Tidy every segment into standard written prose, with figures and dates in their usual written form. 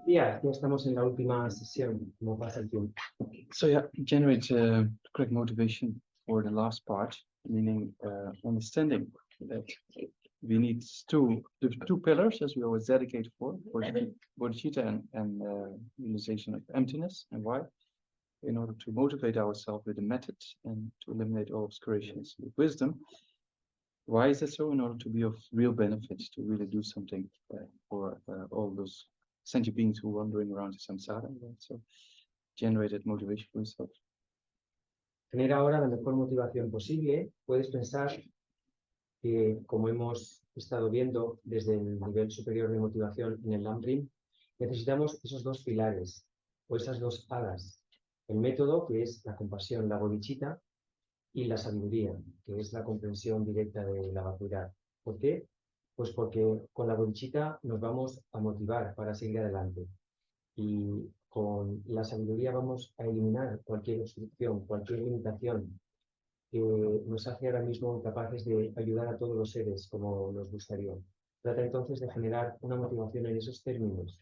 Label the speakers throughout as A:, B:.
A: Ya estamos en la última sesión, ¿cómo pasa el tiempo?
B: So yeah, generate correct motivation for the last part, meaning understanding that we need the two pillars, as we always dedicate for bodhicitta and realization of emptiness. And why? In order to motivate ourselves with a method and to eliminate all obscurations with wisdom. Why is that so? In order to be of real benefit, to really do something for all those sentient beings who are wandering around the samsara. Right? So generated motivation for yourself.
A: Tener ahora la mejor motivación posible. Puedes pensar que, como hemos estado viendo desde el nivel superior de motivación en el Lamrim, necesitamos esos dos pilares o esas dos alas. El método, que es la compasión, la bodhicitta, y la sabiduría, que es la comprensión directa de la vacuidad. ¿Por qué? Pues porque con la bodhicitta nos vamos a motivar para seguir adelante. Y con la sabiduría vamos a eliminar cualquier obstrucción, cualquier limitación que nos hace ahora mismo capaces de ayudar a todos los seres como nos gustaría. Trata entonces de generar una motivación en esos términos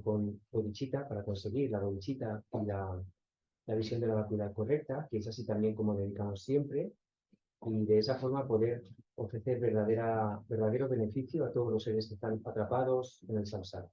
A: con bodhicitta para conseguir la bodhicitta y la visión de la vacuidad correcta, que es así también como dedicamos siempre, y de esa forma poder ofrecer verdadero beneficio a todos los seres que están atrapados en el samsara.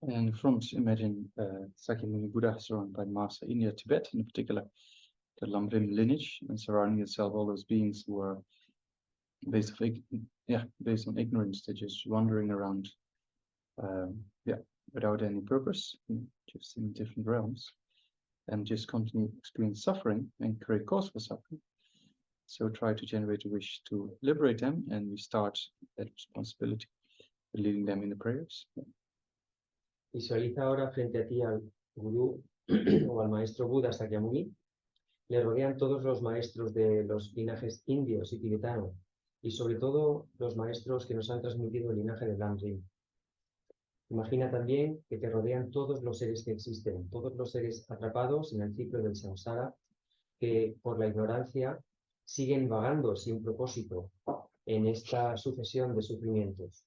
B: And from imagine Sakyamuni Buddha surrounded by Master India, Tibet, in particular the Lamrim lineage, and surrounding itself all those beings who are based on ignorance, they're just wandering around, without any purpose, just in different realms, and just continue experience suffering and create cause for suffering. So try to generate a wish to liberate them, and we start that responsibility by leading them in the prayers.
A: Visualiza ahora frente a ti al gurú o al maestro Buda Sakyamuni. Le rodean todos los maestros de los linajes indios y tibetanos, y sobre todo los maestros que nos han transmitido el linaje del Lamrim. Imagina también que te rodean todos los seres que existen, todos los seres atrapados en el ciclo del samsara, que por la ignorancia siguen vagando sin propósito en esta sucesión de sufrimientos.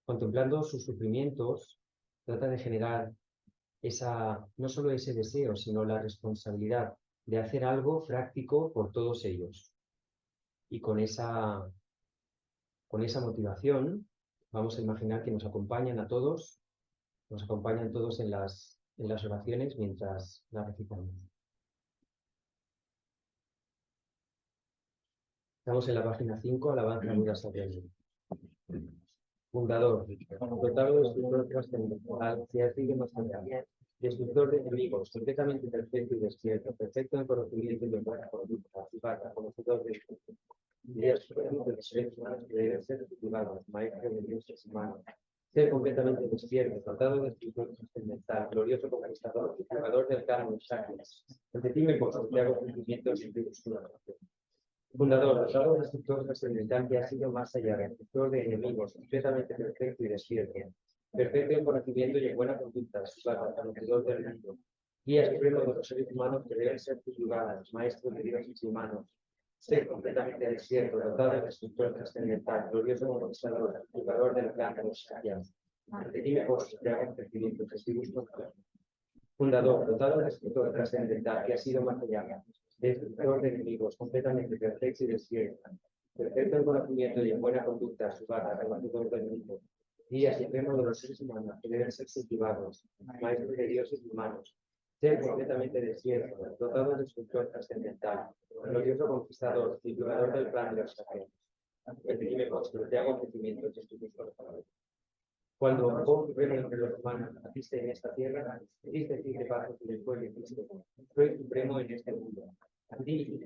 A: Contemplando sus sufrimientos, trata de generar no solo ese deseo, sino la responsabilidad de hacer algo práctico por todos ellos. Y con esa motivación, vamos a imaginar que nos acompañan todos en las oraciones mientras las recitamos. Estamos en la página 5, Alabanza a Buda Sakyamuni. Fundador, dotado de su trascendental, que ha sido más allá, destructor de enemigos, completamente perfecto y despierto, perfecto en conocimiento y en buena conducta, conocedor de ideas supremas de los seres humanos que deben ser cultivados, maestro de dioses humanos, ser completamente despierto, dotado de espíritu trascendental, glorioso conquistador, jugador del karma Shakyas, ante ti me postro, te hago cumplimientos en tu oscura. Fundador, dotado de destructor trascendental que ha sido más allá, destructor de enemigos, completamente perfecto y despierto, perfecto en conocimiento y en buena conducta, conocedor del mundo, guía supremo de los seres humanos que deben ser cultivados, maestro de dioses humanos, ser completamente desierto, dotado de destructor trascendental, glorioso conquistador, jugador del clan de los Shakyas, ante ti me postro, te hago cumplimientos, estoy buscando. Fundador, dotado de destructor trascendental que ha sido más allá, destructor de enemigos, completamente perfecto y despierto, perfecto en conocimiento y en buena conducta, su barra, conocedor del mundo, guía supremo de los seres humanos que deben ser cultivados, maestro de dioses humanos, ser completamente despierto, dotado de destructor trascendental, glorioso conquistador, titulador del plan de los sagrados. Permitime, postro, te hago ofrecimientos de tus palabras. Cuando oh supremo entre los humanos naciste en esta tierra, diste fin de pasos y después de Cristo, soy supremo en este mundo. A ti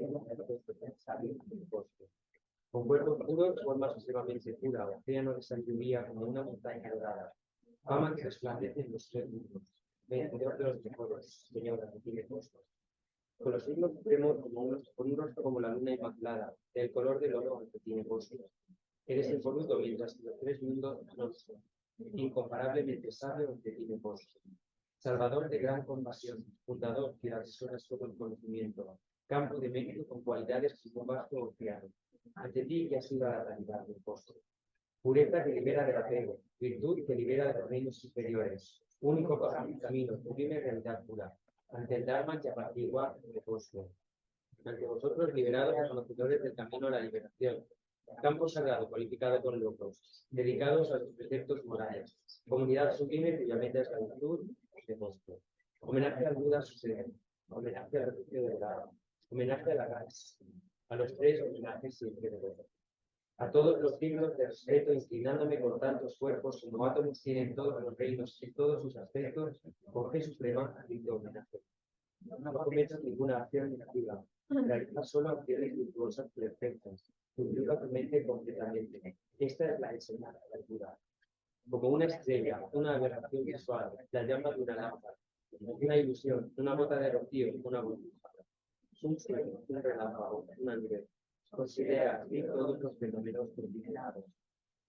A: con cuerpo puro, forma supremamente pura, océano de sabiduría como una montaña dorada, fama que resplandece en los tres mundos, vencedor de los mejores, Señor, a ti me postro. Con los signos supremos con un rostro como la luna inmaculada, del color del oro ante ti me postro. Eres impoluto mientras que los tres mundos nos incomparablemente sabio ante ti me postro. Salvador de gran compasión, fundador que asesoras todo el conocimiento, campo de mérito con cualidades como vasto océano. Ante ti que ha sido la realidad del postro. Pureza que libera del apego, virtud que libera de los reinos superiores, único camino, sublime realidad pura. Ante el Dharma que apacigua el postro. Ante vosotros liberados y conocedores del camino a la liberación. Campo sagrado cualificado con locos, dedicados a los preceptos morales. Comunidad sublime cuya meta es la virtud de postro. Homenaje al Buda sucede. Homenaje al refugio del Dharma. Homenaje a la Gas. A los tres homenajes siempre de verdad. A todos los signos de respeto, inclinándome con tantos cuerpos como átomos tienen todos los reinos y todos sus aspectos, con fe suprema rindo homenaje. No cometas ninguna acción negativa, realiza solo acciones virtuosas perfectas, purifica tu mente completamente. Esta es la enseñanza del Buda. Como una estrella, una aberración visual, la llama de una lámpara, una ilusión, una gota de rocío, una burbuja, un sueño, un relámpago, una nube. Considera así todos los fenómenos combinados.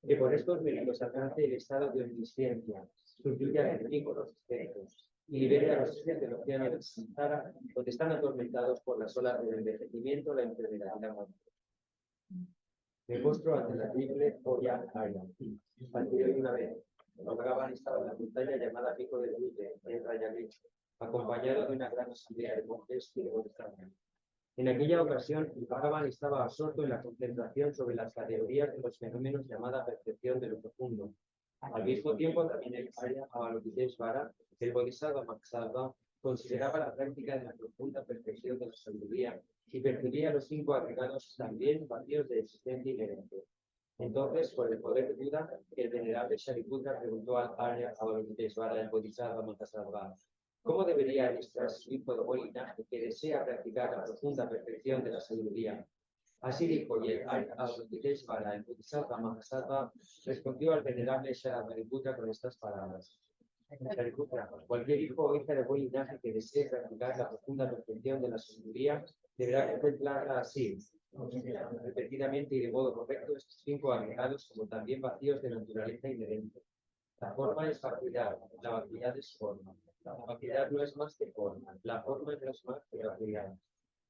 A: Que por estos méritos alcance el estado de omnisciencia, sustituya al enemigo los espíritus y libere a los seres del océano del Samsara, donde están atormentados por las olas del envejecimiento, la enfermedad y la muerte. Me postro ante la triple olla Arya. Anterior una vez, Bhagavan estaba en la montaña llamada Pico del Butte, en Rayalecho, acompañado de una gran asamblea de monjes y de montañas. En aquella ocasión, Bhagavan estaba absorto en la concentración sobre las categorías de los fenómenos llamada percepción de lo profundo. Al mismo tiempo, también el Arya Avalokiteshvara, el Bodhisattva Mahasattva, consideraba la práctica de la profunda perfección de la sabiduría y percibía los cinco agregados también vacíos de existencia inherente. Entonces, por el poder de Buda, el venerable Shariputra preguntó al Arya Avalokiteshvara, el Bodhisattva Mahasattva, ¿cómo debería alistar su hijo de buen linaje que desea practicar la profunda perfección de la sabiduría? Así dijo, y el Avalokiteshvara, el Bodhisattva Mahasattva, respondió al venerable Shariputra con estas palabras. Shariputra, cualquier hijo o hija de buen linaje que desee practicar la profunda perfección de la sabiduría deberá contemplarla así, repetidamente y de modo correcto, estos cinco agregados como también vacíos de naturaleza inherente. La forma es vacuidad, la vacuidad es forma. La vacuidad no es más que forma, la forma no es más que vacuidad.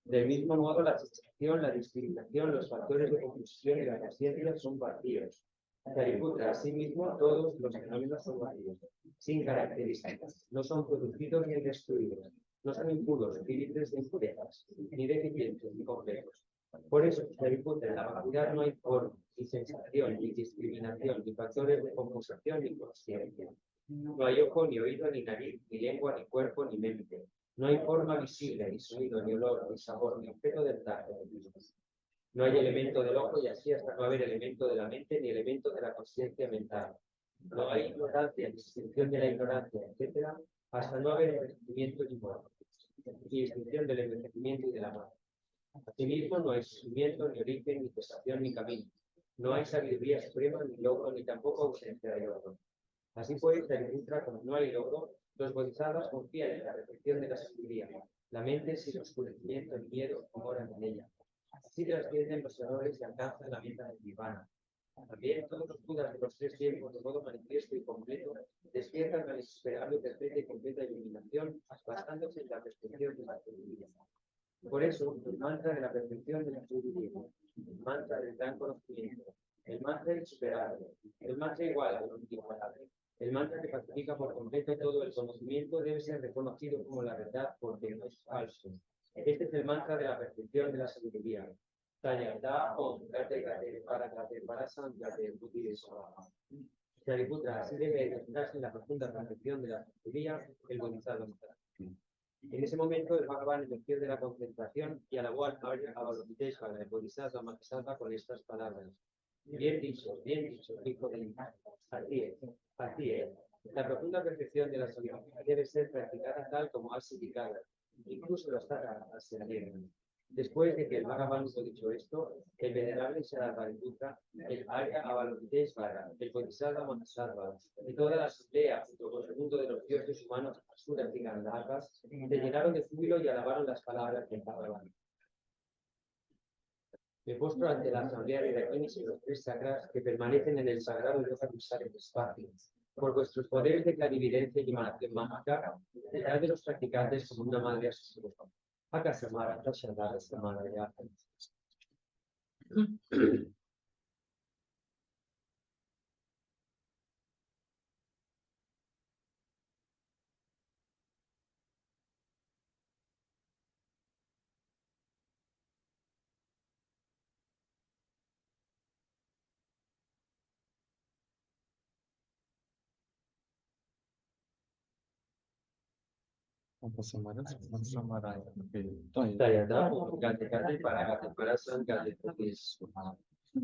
A: Del mismo modo, la abstracción, la discriminación, los factores de confusión y la conciencia son vacíos. Shariputra, asimismo, todos los fenómenos son vacíos, sin características, no son producidos ni destruidos, no son impuros, ni libres de impurezas, ni deficientes, ni complejos. Por eso, Shariputra, en la vacuidad no hay forma, ni sensación, ni discriminación, ni factores de composición, ni conciencia. No hay ojo, ni oído, ni nariz, ni lengua, ni cuerpo, ni mente. No hay forma visible, ni sonido, ni olor, ni sabor, ni objeto del tacto. No hay elemento del ojo y así hasta no haber elemento de la mente ni elemento de la conciencia mental. No hay ignorancia, ni distinción de la ignorancia, etc., hasta no haber envejecimiento ni muerte, ni distinción del envejecimiento y de la muerte. Asimismo, no hay sufrimiento, ni origen, ni cesación, ni camino. No hay sabiduría suprema, ni logro, ni tampoco ausencia de logro. Así pues, Shariputra, como no hay logro, los bodhisattvas confían en la perfección de la sabiduría. La mente sin oscurecimiento ni miedo moran en ella. Así trascienden los errores y alcanzan la meta del nirvana. También todos los budas de los tres tiempos, de modo manifiesto y completo, despiertan la insuperable, perfecta y completa iluminación, basándose en la perfección de la sabiduría. Por eso, el mantra de la perfección de la sabiduría, el mantra del gran conocimiento, el mantra insuperable, el mantra igual a lo inigualable, el mantra que pacifica por completo todo el conocimiento debe ser reconocido como la verdad porque no es falso. Este es el mantra de la perfección de la sabiduría. Tayata Om Gate Gate para Gate para San Gate Buddhi de Swaha. Shariputra, así debe encontrarse en la profunda perfección de la sabiduría el Bodhisattva. En ese momento, el Bhagavan emergió de la concentración y alabó al Arya Avalokiteshvara, el Bodhisattva Mahasattva, con estas palabras. Bien dicho, hijo del Inca. Así es, así es. La profunda perfección de la sabiduría debe ser practicada tal como has indicado, incluso los taras se adhieren. Después de que el Bhagavan hubo dicho esto, el venerable Shariputra, el Arya Avalokiteshvara, el Bodhisattva Mahasattva, y toda la asamblea, junto con el mundo de los dioses humanos, asuras y gandharvas, se llenaron de júbilo y alabaron las palabras del Bhagavan. Me postro ante la asamblea de Dakinis y los tres sacras que permanecen en el sagrado y dejan usar el espacio. Por vuestros poderes de clarividencia y emanación mágica, detrás de los practicantes como una madre a sus hijos. Acá Samara, Tashandara, Samara, ya.
B: Samaraya. Okay. Tony.
A: Tayada, Gate Gate, para San Gate,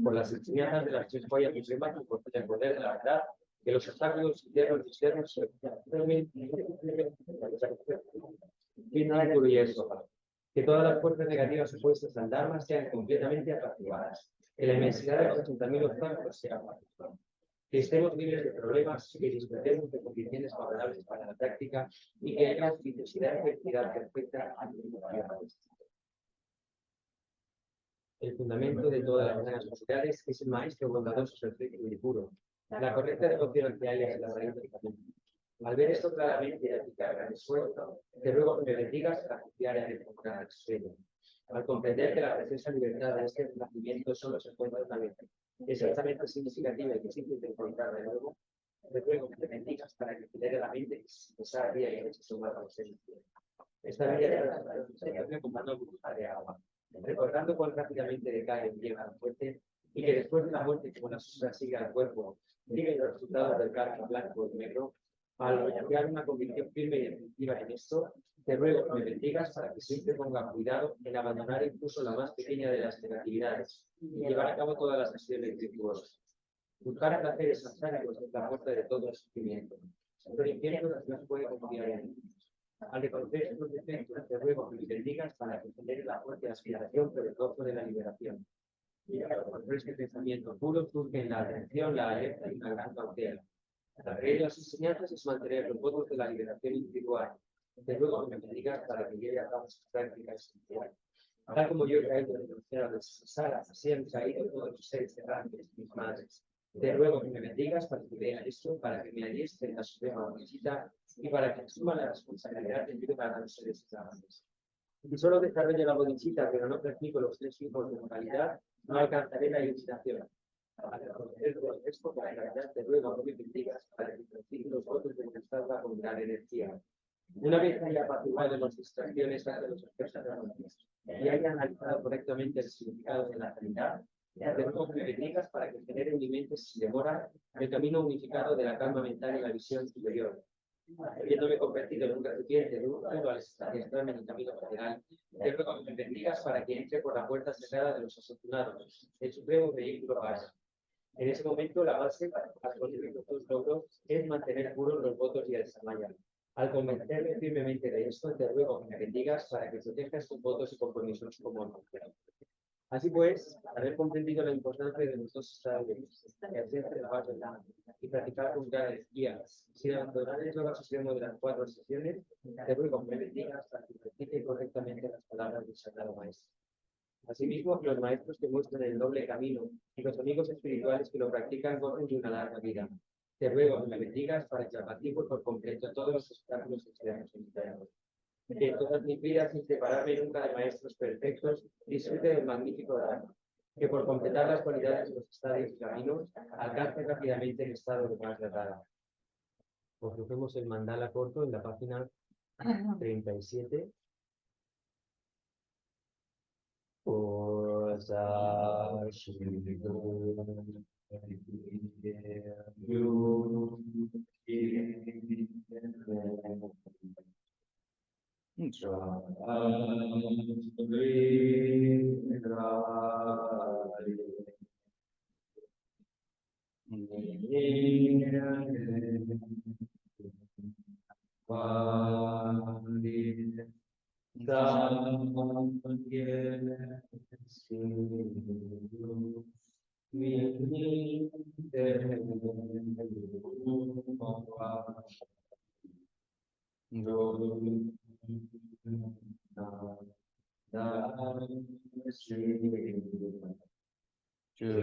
A: por las enseñanzas de las tres joyas supremas y por el poder de la verdad, que los obstáculos internos y externos se incluye eso, que todas las fuerzas negativas opuestas al Dharma sean completamente apaciguadas, que la inmensidad de los 80.000 obstáculos sea apaciguada, que estemos libres de problemas, que disfrutemos de condiciones favorables para la práctica y que haya felicidad y felicidad perfecta a el fundamento de todas las buenas sociedades es el maestro bondadoso, perfecto y puro. La correcta devoción hacia él es la raíz del camino. Al ver esto claramente y aplicar el esfuerzo, te ruego que me bendigas para confiar en el programa del sueño. Al comprender que la preciosa libertad de este nacimiento solo se encuentra una vez, exactamente significativa y difícil de encontrar de nuevo, te ruego que me bendigas para que genere la mente que esa día y hecho su mala ausencia. Esta vida es como una burbuja de agua, recordando cuán rápidamente decae y llega a la muerte, y que después de la muerte, como la sombra sigue al cuerpo, sigue los resultados del karma blanco y negro. Al hallar una convicción firme y definitiva en esto, te ruego que me bendigas para que siempre ponga cuidado en abandonar incluso la más pequeña de las negatividades y llevar a cabo todas las acciones virtuosas. Buscar placeres satánicos es la puerta de todo el sufrimiento. Pero el infierno no se puede confiar en él. Al reconocer estos defectos, te ruego que me bendigas para que genere la fuerte aspiración por el gozo de la liberación. Y por este pensamiento puro surge la atención, la alerta y la gran cautela. La ley de las enseñanzas es mantener los votos de la liberación individual. Te ruego que me bendigas para que lleve a cabo sus prácticas esenciales. Tal como yo he caído de los cielos de Sara, así han caído todos los seres errantes, mis madres. Te ruego que me bendigas para que vea esto, para que me alieste en la suprema visita y para que asuma la responsabilidad de ayudar a los seres errantes. Si solo desarrollo la bodhisattva, pero no practico los tres tipos de moralidad, no alcanzaré la iluminación. Al reconocer todo esto, para la verdad te ruego que me bendigas para que practique los votos de constancia con gran energía. Una vez haya apaciguado las distracciones de los aspectos y haya analizado correctamente el significado de la realidad, te ruego que me bendigas para que genere en mi mente sin demora el camino unificado de la calma mental y la visión superior. Habiéndome convertido en un recipiente de un mundo al adentrarme en el camino material, te ruego que me bendigas para que entre por la puerta cerrada de los afortunados, el supremo vehículo básico. En ese momento, la base para conseguir los logros es mantener puros los votos y el samaya. Al convencerme firmemente de esto, te ruego que me bendigas para que protejas tus votos y compromisos como mujer. Así pues, haber comprendido la importancia de los dos estados de la verdad y practicar con gran energía, sin abandonar el yoga supremo de las 4 sesiones, te ruego que me bendigas para que practique correctamente las palabras del Sagrado Maestro. Asimismo, los maestros que muestran el doble camino y los amigos espirituales que lo practican gozan de una larga vida. Te ruego que me bendigas para que apacigüe por completo todos los obstáculos externos e internos. Que todas mis vidas, sin separarme nunca de maestros perfectos, disfrute del magnífico Dharma. Que por completar las cualidades de los estadios y caminos, alcance rápidamente el estado de más verdad. Ofrecemos el mandala corto en la página 37.
B: Sangye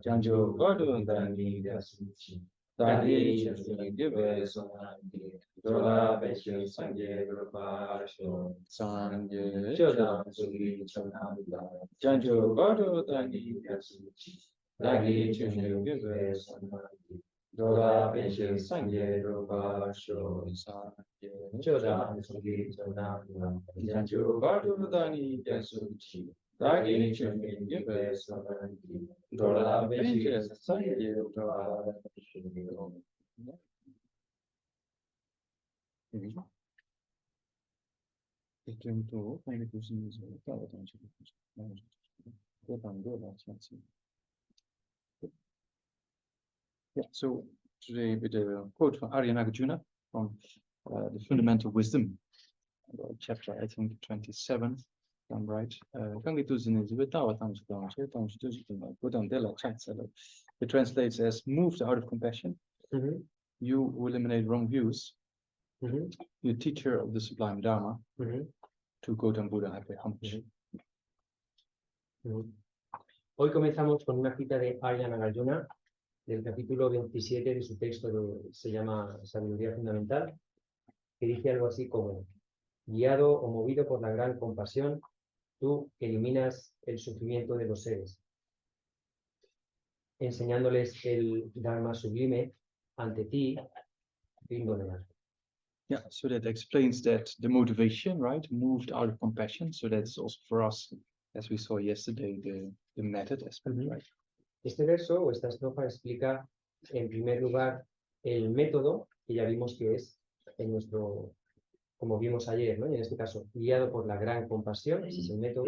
B: Janjo Godu Dani Dani Give Dola Beshi Sangye Sangye Janjo Godu Dani Dani Give Dola Beshi Sangye Sangye Janjo Godu Dani Yasuchi Dagi Give Dola Beshi Sangye Yeah, so today with a quote from Arya Nagarjuna from the Fundamental Wisdom, chapter I think 27. I'm right. It translates as moved out of compassion. You who eliminate wrong views. You teacher of the sublime Dharma. To Gautam Buddha, I pay homage.
A: Hoy comenzamos con una cita de Arya Nagarjuna del capítulo 27 de su texto, se llama Sabiduría Fundamental, que dice algo así como: guiado o movido por la gran compasión, tú eliminas el sufrimiento de los seres, enseñándoles el Dharma sublime ante ti, Vindonena.
B: Yeah, so that explains that the motivation, right, moved out of compassion. So that's also for us, as we saw yesterday, the method aspect, right?
A: Este verso o esta estrofa explica, en primer lugar, el método, que ya vimos que es en nuestro, como vimos ayer, ¿no? Y en este caso, guiado por la gran compasión, ese es el método.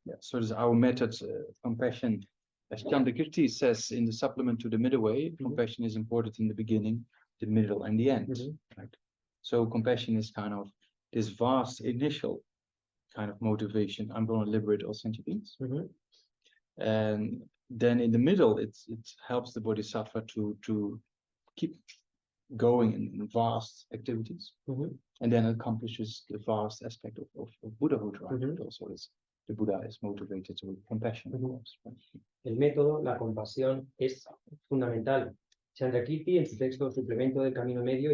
B: Yeah, so this is our method, compassion. As Chandrakirti says in the supplement to the middle way, compassion is important in the beginning, the middle, and the end. Right? So compassion is kind of this vast initial kind of motivation. I'm going to liberate all sentient beings. And then in the middle, it helps the bodhisattva to keep going in vast activities, and then accomplishes the vast aspect of Buddhahood, right? Also, the Buddha is motivated with compassion. Of course, right?
A: El método, la compasión, es fundamental. Chandrakirti, en su texto Suplemento del Camino Medio,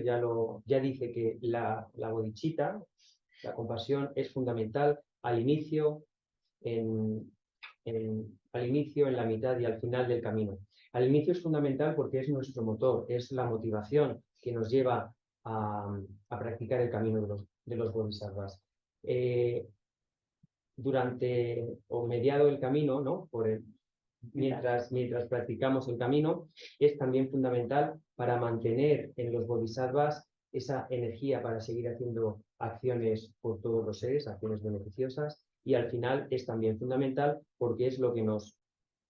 A: ya dice que la bodhicitta, la compasión, es fundamental al inicio, en la mitad y al final del camino. Al inicio es fundamental porque es nuestro motor, es la motivación que nos lleva a practicar el camino de los bodhisattvas. Durante o mediado el camino, ¿no? Mientras practicamos el camino, es también fundamental para mantener en los bodhisattvas esa energía para seguir haciendo acciones por todos los seres, acciones beneficiosas, y al final es también fundamental porque es lo que nos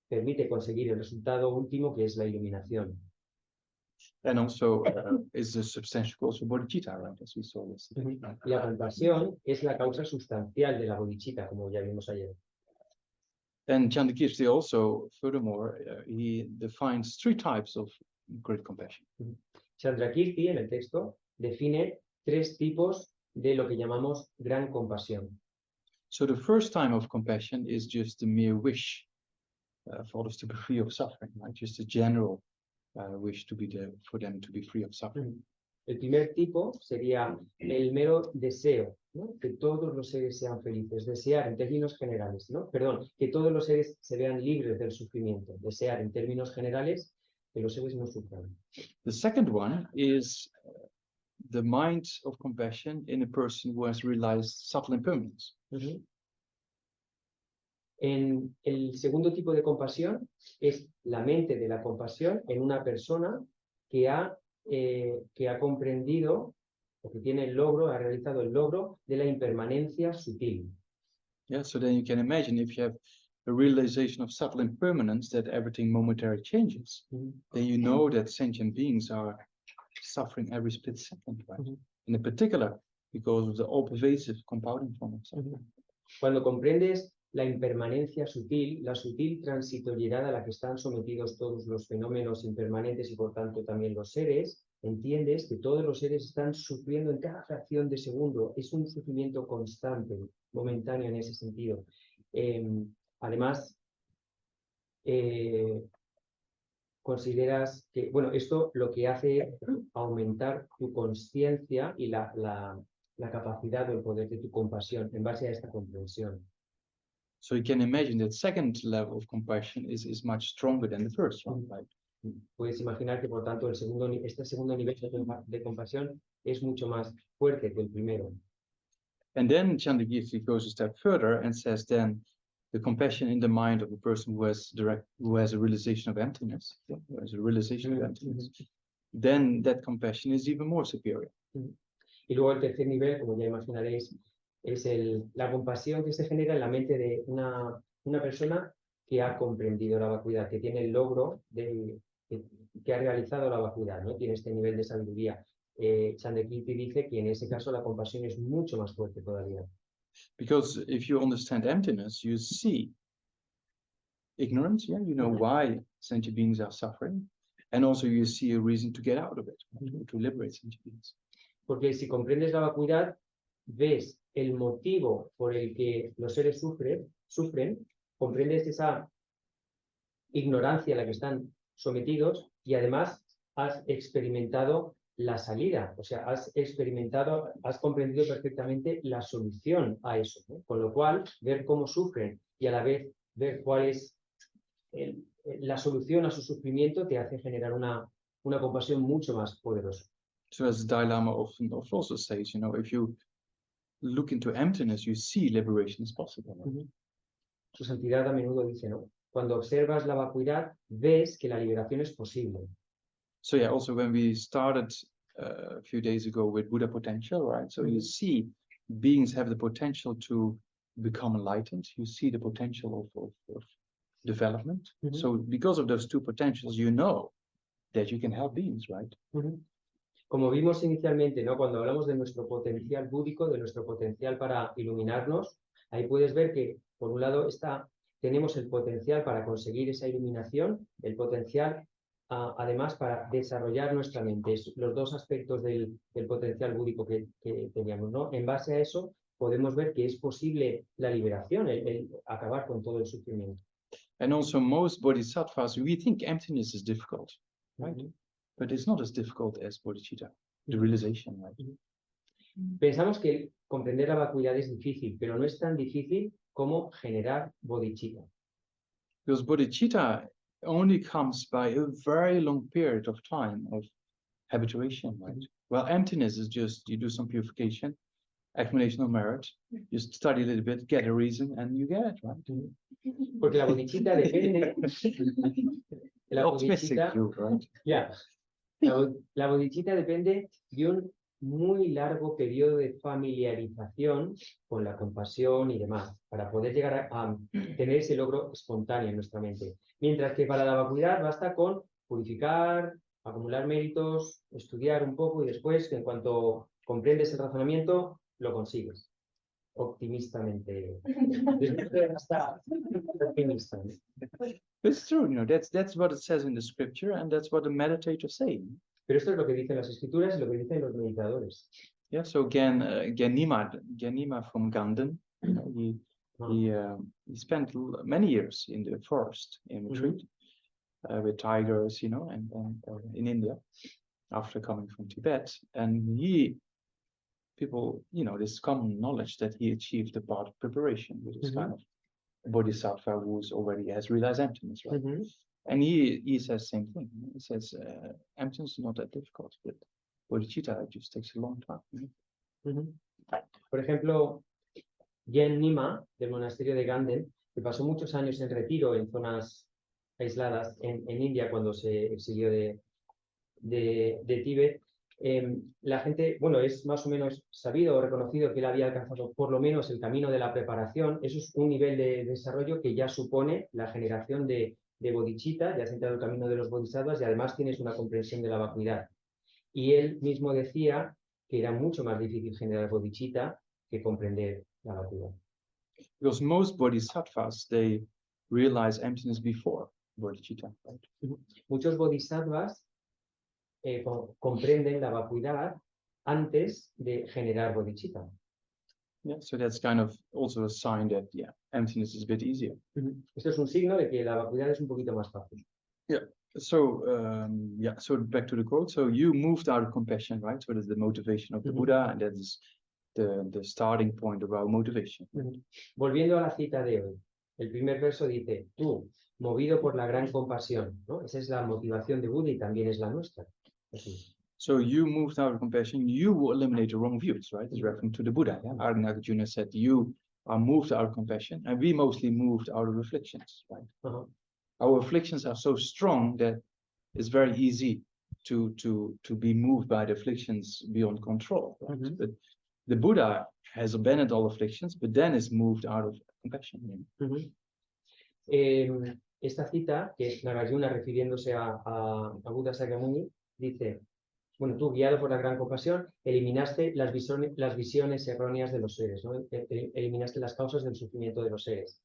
A: permite conseguir el resultado último, que es la iluminación.
B: And also is a substantial cause for bodhicitta, right? As we saw yesterday.
A: La compasión es la causa sustancial de la bodhicitta, como ya vimos ayer.
B: And Chandrakirti also, furthermore, he defines 3 types of great compassion.
A: Chandrakirti, en el texto, define 3 tipos de lo que llamamos gran compasión.
B: So the first time of compassion is just the mere wish for others to be free of suffering, right? Just a general wish to be there for them to be free of suffering.
A: El primer tipo sería el mero deseo, ¿no? Que todos los seres sean felices, desear en términos generales, ¿no? Perdón, que todos los seres se vean libres del sufrimiento, desear en términos generales que los seres no sufran.
B: The second one is the mind of compassion in a person who has realized subtle impermanence.
A: En el segundo tipo de compasión es la mente de la compasión en una persona que ha comprendido o que tiene el logro, ha realizado el logro de la impermanencia sutil.
B: Yeah, so then you can imagine if you have a realization of subtle impermanence, that everything momentarily changes, then you know that sentient beings are suffering every split second, right? In particular, because of the all-pervasive compounding form of suffering.
A: Cuando comprendes la impermanencia sutil, la sutil transitoriedad a la que están sometidos todos los fenómenos impermanentes y por tanto también los seres, entiendes que todos los seres están sufriendo en cada fracción de segundo. Es un sufrimiento constante, momentáneo en ese sentido. Además, consideras que, bueno, esto lo que hace es aumentar tu conciencia y la capacidad o el poder de tu compasión en base a esta comprensión.
B: So you can imagine that second level of compassion is much stronger than the first one, right?
A: Puedes imaginar que, por tanto, este segundo nivel de compasión es mucho más fuerte que el primero.
B: And then Chandrakirti goes a step further and says then the compassion in the mind of a person who has a realization of emptiness, who has a realization of emptiness, then that compassion is even more superior.
A: Y luego el tercer nivel, como ya imaginaréis, es la compasión que se genera en la mente de una persona que ha comprendido la vacuidad, que tiene el logro que ha realizado la vacuidad, ¿no? Tiene este nivel de sabiduría. Chandrakirti dice que en ese caso la compasión es mucho más fuerte todavía.
B: Because if you understand emptiness, you see ignorance, yeah, you know why sentient beings are suffering, and also you see a reason to get out of it, to liberate sentient beings.
A: Porque si comprendes la vacuidad, ves el motivo por el que los seres sufren, comprendes esa ignorancia a la que están sometidos y además has experimentado la salida, o sea, has comprendido perfectamente la solución a eso, ¿no? Con lo cual, ver cómo sufren y a la vez ver cuál es la solución a su sufrimiento te hace generar una compasión mucho más poderosa.
B: So as the Dalai Lama often also says, you know, if you look into emptiness, you see liberation is possible. Right?
A: Su santidad a menudo dice, ¿no? Cuando observas la vacuidad, ves que la liberación es posible.
B: So yeah, also when we started a few days ago with Buddha potential, right? So you see beings have the potential to become enlightened. You see the potential of development. So because of those two potentials, you know that you can help beings, right?
A: Como vimos inicialmente, ¿no? Cuando hablamos de nuestro potencial búdico, de nuestro potencial para iluminarnos, ahí puedes ver que, por un lado, tenemos el potencial para conseguir esa iluminación, el potencial, además, para desarrollar nuestra mente. Los dos aspectos del potencial búdico que teníamos, ¿no? En base a eso, podemos ver que es posible la liberación, el acabar con todo el sufrimiento.
B: And also most bodhisattvas, we think emptiness is difficult, right? But it's not as difficult as bodhicitta, the realization, right?
A: Pensamos que comprender la vacuidad es difícil, pero no es tan difícil como generar bodhicitta.
B: Because bodhicitta only comes by a very long period of time of habituation, right? Well, emptiness is just, you do some purification, accumulation of merit, you study a little bit, get a reason, and you get it, right?
A: Porque la bodhicitta depende...
B: Optimistic view, right?
A: Yeah. La bodhicitta depende de un muy largo periodo de familiarización con la compasión y demás, para poder llegar a tener ese logro espontáneo en nuestra mente. Mientras que para la vacuidad basta con purificar, acumular méritos, estudiar un poco y después, en cuanto comprendes el razonamiento, lo consigues. Optimistamente. Optimista.
B: It's true, you know, that's what it says in the scripture, and that's what the meditators say.
A: Pero esto es lo que dicen las escrituras y lo que dicen los meditadores.
B: Yeah, so Gyanima from Ganden, you know, he spent many years in the forest in retreat with tigers, you know, and in India after coming from Tibet, and people, you know, this common knowledge that he achieved the path of preparation with this kind of bodhisattva who already has realized emptiness, right? And he says the same thing. He says emptiness is not that difficult, but bodhicitta it just takes a long time.
A: Por ejemplo, Yen Nima, del monasterio de Ganden, que pasó muchos años en retiro en zonas aisladas en India cuando se exilió de Tíbet, la gente, bueno, es más o menos sabido o reconocido que él había alcanzado por lo menos el camino de la preparación. Eso es un nivel de desarrollo que ya supone la generación de bodhicitta, ya has entrado el camino de los bodhisattvas y además tienes una comprensión de la vacuidad. Y él mismo decía que era mucho más difícil generar bodhicitta que comprender la vacuidad.
B: Because most bodhisattvas, they realize emptiness before bodhicitta, right?
A: Muchos bodhisattvas comprenden la vacuidad antes de generar bodhicitta.
B: Yeah, so that's kind of also a sign that, yeah, emptiness is a bit easier.
A: Esto es un signo de que la vacuidad es un poquito más fácil.
B: So, so back to the quote. So you moved out of compassion, right? So that's the motivation of the Buddha, and that is the starting point of our motivation.
A: Volviendo a la cita de hoy, el primer verso dice, tú, movido por la gran compasión, ¿no? Esa es la motivación de Buda y también es la nuestra. Así.
B: So you moved out of compassion, you will eliminate the wrong views, right? It's referring to the Buddha. Yeah? Nagarjuna said, you are moved out of compassion, and we mostly moved out of afflictions, right? Our afflictions are so strong that it's very easy to be moved by the afflictions beyond control. Right? But the Buddha has abandoned all afflictions, but then is moved out of compassion.
A: Esta cita, que es Nagarjuna refiriéndose a Buda Sakyamuni, dice, bueno, tú, guiado por la gran compasión, eliminaste las visiones erróneas de los seres, ¿no? Eliminaste las causas del sufrimiento de los seres.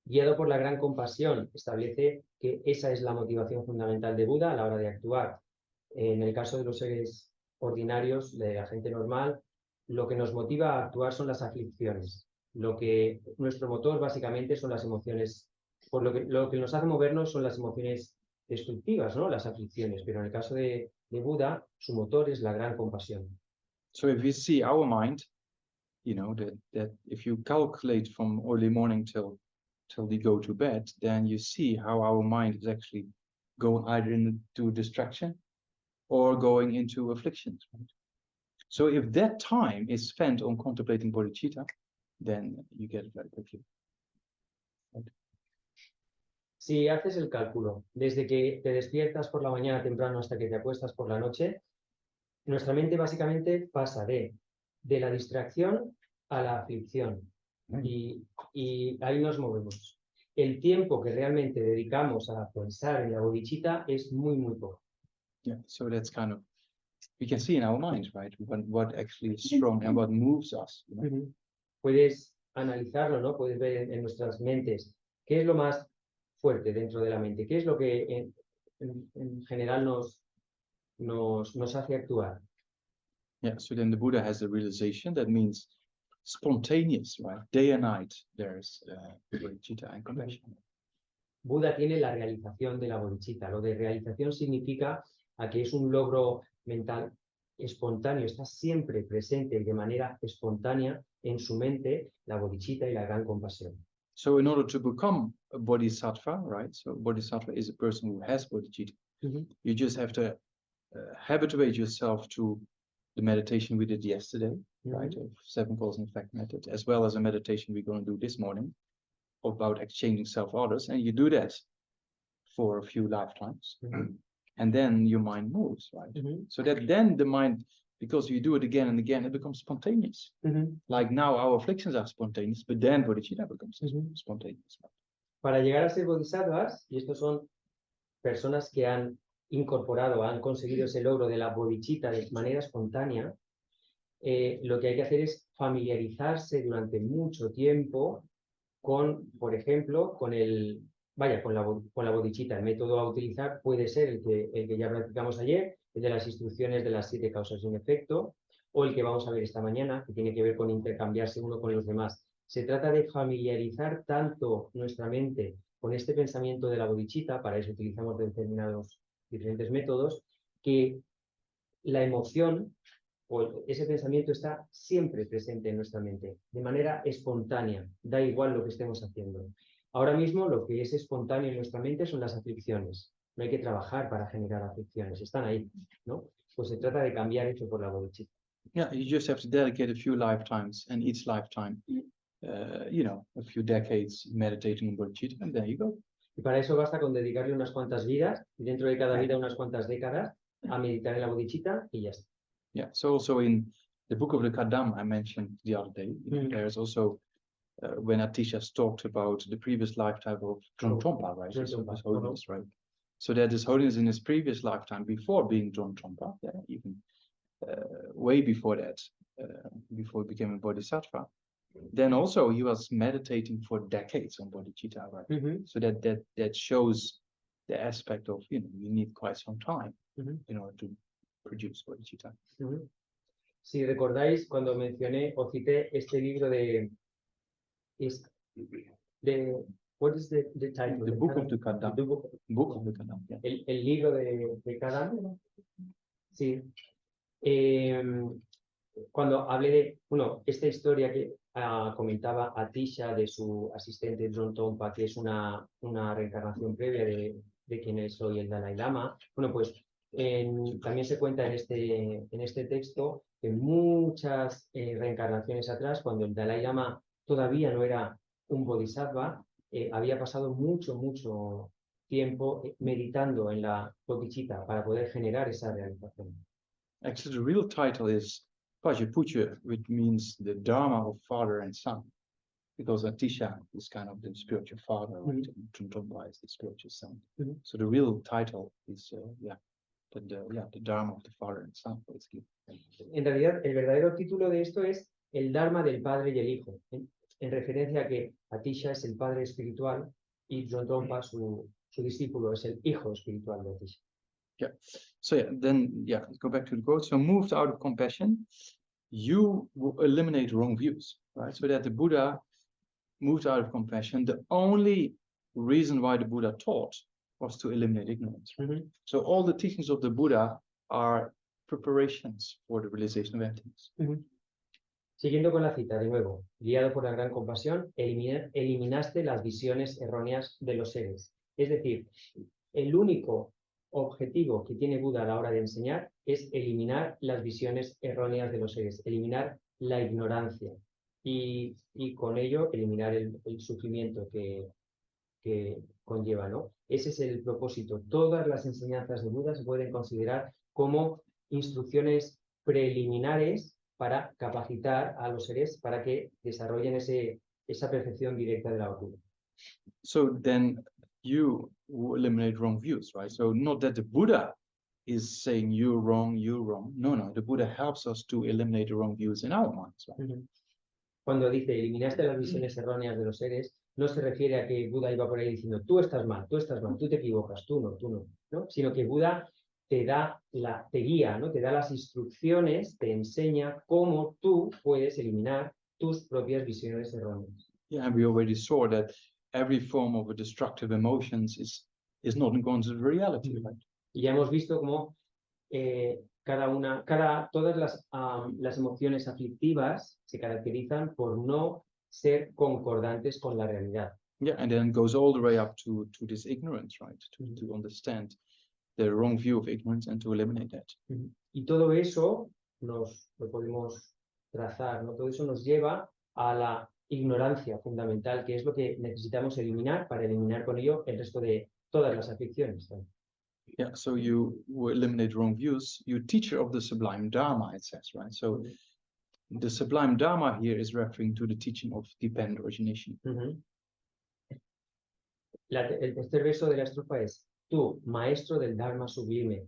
A: Guiado por la gran compasión, establece que esa es la motivación fundamental de Buda a la hora de actuar. En el caso de los seres ordinarios, de la gente normal, lo que nos motiva a actuar son las aflicciones. Nuestro motor básicamente son las emociones, lo que nos hace movernos son las emociones destructivas, ¿no? Las aflicciones, pero en el caso de Buda, su motor es la gran compasión.
B: So if we see our mind, you know, that if you calculate from early morning till we go to bed, then you see how our mind is actually going either into distraction or going into afflictions. Right? So if that time is spent on contemplating bodhicitta, then you get it very quickly. Right?
A: Si haces el cálculo, desde que te despiertas por la mañana temprano hasta que te acuestas por la noche, nuestra mente básicamente pasa de la distracción a la aflicción. Y ahí nos movemos. El tiempo que realmente dedicamos a pensar en la bodhicitta es muy, muy poco.
B: Yeah, so that's kind of, we can see in our minds, right? What actually is strong and what moves us. You know?
A: Puedes analizarlo, ¿no? Puedes ver en nuestras mentes qué es lo más fuerte dentro de la mente, qué es lo que en general nos hace actuar.
B: Yeah, so then the Buddha has the realization that means spontaneous, right? Day and night, there's bodhicitta and compassion.
A: Buda tiene la realización de la bodhicitta. Lo de realización significa que es un logro mental espontáneo, está siempre presente de manera espontánea en su mente la bodhicitta y la gran compasión.
B: So in order to become a bodhisattva, right? So bodhisattva is a person who has bodhicitta. You just have to habituate yourself to the meditation we did yesterday, right? Of 7 cause and effect method, as well as a meditation we're going to do this morning about exchanging self-orders. And you do that for a few lifetimes. And then your mind moves, right? So that then the mind, because you do it again and again, it becomes spontaneous. Like now our afflictions are spontaneous, but then bodhicitta becomes spontaneous.
A: Para llegar a ser bodhisattvas, y estos son personas que han incorporado, han conseguido ese logro de la bodhicitta de manera espontánea, lo que hay que hacer es familiarizarse durante mucho tiempo con, por ejemplo, con la bodhicitta. El método a utilizar puede ser el que ya practicamos ayer, el de las instrucciones de las 7 causas de un efecto, o el que vamos a ver esta mañana, que tiene que ver con intercambiarse uno con los demás. Se trata de familiarizar tanto nuestra mente con este pensamiento de la bodhicitta, para eso utilizamos diferentes métodos, que la emoción o ese pensamiento está siempre presente en nuestra mente, de manera espontánea, da igual lo que estemos haciendo. Ahora mismo lo que es espontáneo en nuestra mente son las aflicciones. No hay que trabajar para generar aflicciones, están ahí, ¿no? Pues se trata de cambiar eso por la bodhicitta.
B: Yeah, you just have to dedicate a few lifetimes, and each lifetime, you know, a few decades meditating on bodhicitta, and there you go.
A: Y para eso basta con dedicarle unas cuantas vidas, y dentro de cada vida unas cuantas décadas, a meditar en la bodhicitta y ya está.
B: Yeah, so also in the book of the Kadam I mentioned the other day, there's also when Atisha talked about the previous lifetime of Trungpa, right? So His Holiness, right? So that His Holiness in his previous lifetime, before being Trungpa, even way before that, before he became a bodhisattva. Then also he was meditating for decades on bodhicitta, right?
A: Ujú,
B: So that shows the aspect of, you need quite some time
A: ujú,
B: in order to produce bodhicitta.
A: ujú. Si recordáis, cuando mencioné o cité este libro what is the title?
B: The Book of the Kadam.
A: The Book-
B: Book of the Kadam, yeah.
A: el libro de cada uno. Sí. Cuando hablé de, esta historia que comentaba Atisha de su asistente John Tompa, que es una reencarnación previa de quien es hoy el Dalai Lama, pues también se cuenta en este texto que muchas reencarnaciones atrás, cuando el Dalai Lama todavía no era un bodhisattva, había pasado mucho tiempo meditando en la bodhicitta para poder generar esa realización.
B: Actually, the real title is Pajapucha, which means the Dharma of father and son, because Atisha is kind of the spiritual father, right? And Trungpa is the spiritual son. So the real title is, the Dharma of the father and son, basically.
A: En realidad, el verdadero título de esto es el Dharma del Padre y el Hijo, en referencia a que Atisha es el padre espiritual y John Trungpa, su discípulo, es el hijo espiritual de Atisha.
B: So go back to the quote. So moved out of compassion, you will eliminate wrong views, right? So that the Buddha moved out of compassion. The only reason why the Buddha taught was to eliminate ignorance. Right? So all the teachings of the Buddha are preparations for the realization of emptiness.
A: Siguiendo con la cita, de nuevo, guiado por la gran compasión, eliminaste las visiones erróneas de los seres. Es decir, el único objetivo que tiene Buda a la hora de enseñar es eliminar las visiones erróneas de los seres, eliminar la ignorancia y con ello eliminar el sufrimiento que conlleva, ¿no? Ese es el propósito. Todas las enseñanzas de Buda se pueden considerar como instrucciones preliminares para capacitar a los seres para que desarrollen esa percepción directa de la Buda.
B: So then you eliminate wrong views, right? So not that the Buddha is saying you're wrong. No, the Buddha helps us to eliminate the wrong views in our minds, right?
A: Cuando dice eliminaste las visiones erróneas de los seres, no se refiere a que Buda iba por ahí diciendo tú estás mal, tú te equivocas, tú no, sino que Buda te guía, ¿no? Te da las instrucciones, te enseña cómo tú puedes eliminar tus propias visiones erróneas.
B: Yeah, and we already saw that every form of a destructive emotions is not in contact with reality, right?
A: Y ya hemos visto cómo todas las emociones aflictivas se caracterizan por no ser concordantes con la realidad.
B: Yeah, and then it goes all the way up to this ignorance, right? To understand the wrong view of ignorance and to eliminate that.
A: Y todo eso lo podemos trazar, ¿no? Todo eso nos lleva a la ignorancia fundamental, que es lo que necesitamos eliminar para eliminar con ello el resto de todas las aflicciones, ¿no?
B: Yeah, so you eliminate wrong views. You're teacher of the sublime Dharma, it says, right? So the sublime Dharma here is referring to the teaching of dependent origination.
A: El tercer verso de la estrofa es tú, maestro del Dharma sublime.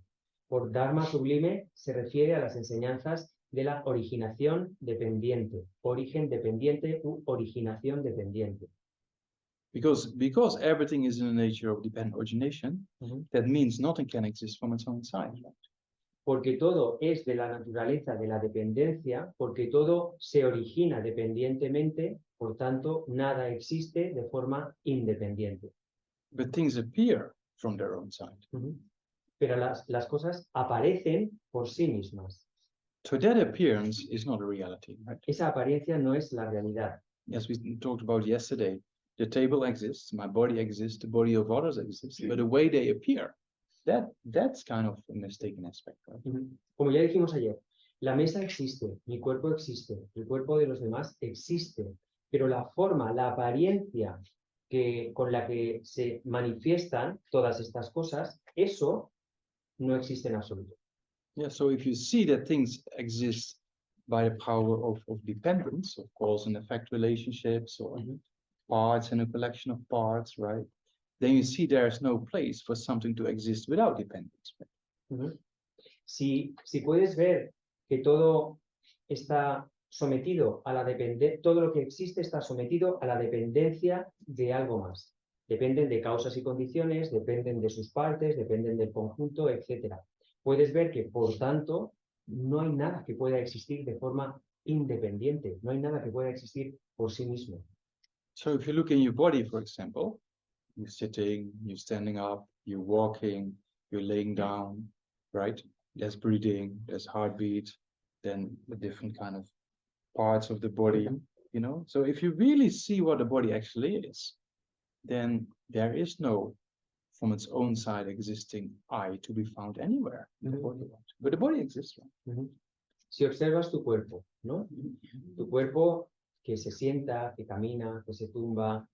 A: Por Dharma sublime se refiere a las enseñanzas de la originación dependiente, origen dependiente u originación dependiente.
B: Because everything is in the nature of dependent origination, that means nothing can exist from its own side, right?
A: Porque todo es de la naturaleza de la dependencia, porque todo se origina dependientemente, por tanto, nada existe de forma independiente.
B: But things appear from their own side.
A: Pero las cosas aparecen por sí mismas.
B: So that appearance is not a reality, right?
A: Esa apariencia no es la realidad.
B: As we talked about yesterday, the table exists, my body exists, the body of others exists, but the way they appear, that's kind of a mistaken aspect, right?
A: Como ya dijimos ayer, la mesa existe, mi cuerpo existe, el cuerpo de los demás existe, pero la forma, la apariencia con la que se manifiestan todas estas cosas, eso no existe en absoluto.
B: Yeah, so if you see that things exist by the power of dependence, of cause and effect relationships or parts and a collection of parts, right? Then you see there's no place for something to exist without dependence. Right?
A: Si puedes ver que todo está sometido a la dependencia, todo lo que existe está sometido a la dependencia de algo más. Dependen de causas y condiciones, dependen de sus partes, dependen del conjunto, etc. Puedes ver que, por tanto, no hay nada que pueda existir de forma independiente, no hay nada que pueda existir por sí mismo.
B: So if you look in your body, for example, you're sitting, you're standing up, you're walking, you're laying down, right? There's breathing, there's heartbeat, then the different kind of parts of the body, you know? So if you really see what the body actually is, then there is no, from its own side, existing I to be found anywhere in the body. But the body exists. Right?
A: Si observas tu cuerpo, ¿no? Tu cuerpo que se sienta, que camina, que se tumba,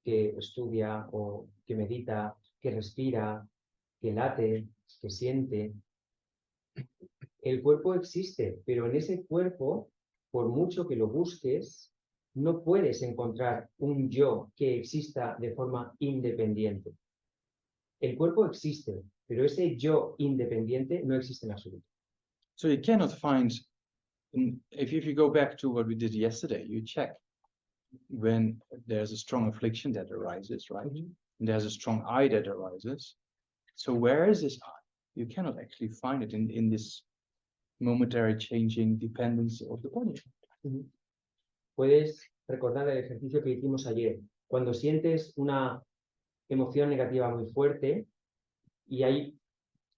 A: que estudia o que medita, que respira, que late, que siente. El cuerpo existe, pero en ese cuerpo, por mucho que lo busques, no puedes encontrar un yo que exista de forma independiente. El cuerpo existe, pero ese yo independiente no existe en absoluto.
B: So you cannot find, if you go back to what we did yesterday, you check when there's a strong affliction that arises, right? And there's a strong I that arises. So where is this I? You cannot actually find it in this momentary changing dependence of the body.
A: Puedes recordar el ejercicio que hicimos ayer. Cuando sientes una emoción negativa muy fuerte y hay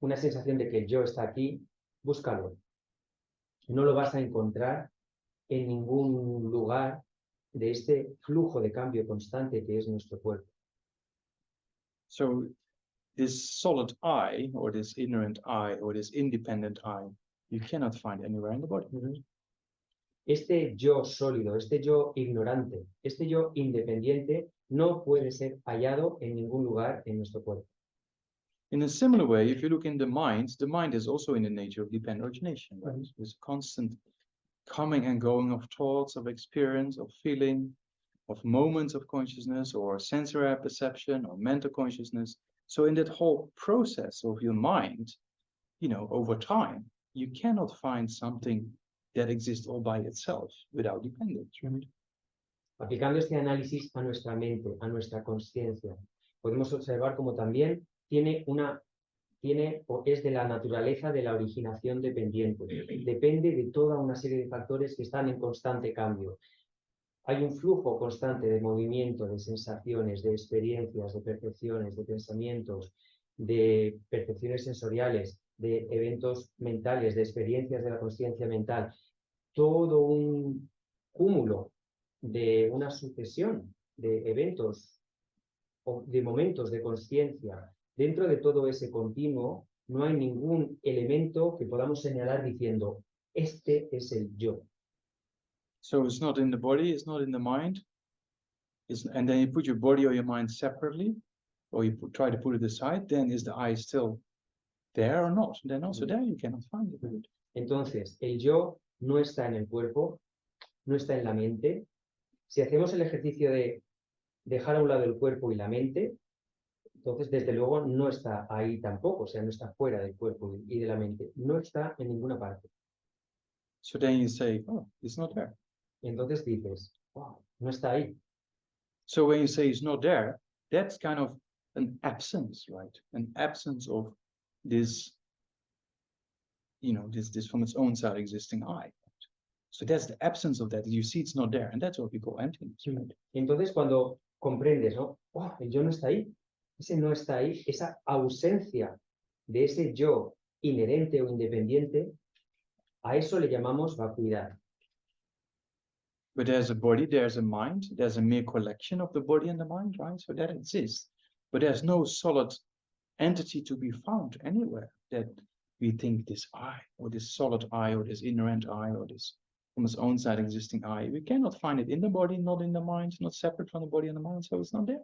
A: una sensación de que el yo está aquí, búscalo. No lo vas a encontrar en ningún lugar de este flujo de cambio constante que es nuestro cuerpo.
B: So this solid I, or this inherent I, or this independent I, you cannot find anywhere in the body.
A: Este yo sólido, este yo ignorante, este yo independiente no puede ser hallado en ningún lugar en nuestro cuerpo.
B: In a similar way, if you look in the mind is also in the nature of dependent origination, right? There's constant coming and going of thoughts, of experience, of feeling, of moments of consciousness, or sensory perception, or mental consciousness. So in that whole process of your mind, you know, over time, you cannot find something that exists all by itself without dependence, right?
A: Aplicando este análisis a nuestra mente, a nuestra conciencia, podemos observar como también tiene o es de la naturaleza de la originación dependiente. Depende de toda una serie de factores que están en constante cambio. Hay un flujo constante de movimiento, de sensaciones, de experiencias, de percepciones, de pensamientos, de percepciones sensoriales, de eventos mentales, de experiencias de la conciencia mental. Todo un cúmulo de una sucesión de eventos o de momentos de conciencia. Dentro de todo ese continuo no hay ningún elemento que podamos señalar diciendo, este es el yo.
B: So it's not in the body, it's not in the mind. And then you put your body or your mind separately, or you try to put it aside, then is the I still there or not? Then also there you cannot find it.
A: Entonces, el yo no está en el cuerpo, no está en la mente. Si hacemos el ejercicio de dejar a un lado el cuerpo y la mente, entonces desde luego no está ahí tampoco, o sea, no está fuera del cuerpo y de la mente, no está en ninguna parte.
B: So then you say, oh, it's not there.
A: Y entonces dices, wow, no está ahí.
B: So when you say it's not there, that's kind of an absence, right? An absence of this, you know, this from its own side existing I. So that's the absence of that. You see it's not there, and that's what we call emptiness. Right?
A: Entonces cuando comprendes, ¿no? Oh, el yo no está ahí. Ese no está ahí, esa ausencia de ese yo inherente o independiente, a eso le llamamos vacuidad.
B: But there's a body, there's a mind, there's a mere collection of the body and the mind, right? So that exists. But there's no solid entity to be found anywhere that we think this I, or this solid I, or this inherent I, or this from its own side existing I. We cannot find it in the body, not in the mind, not separate from the body and the mind, so it's not there.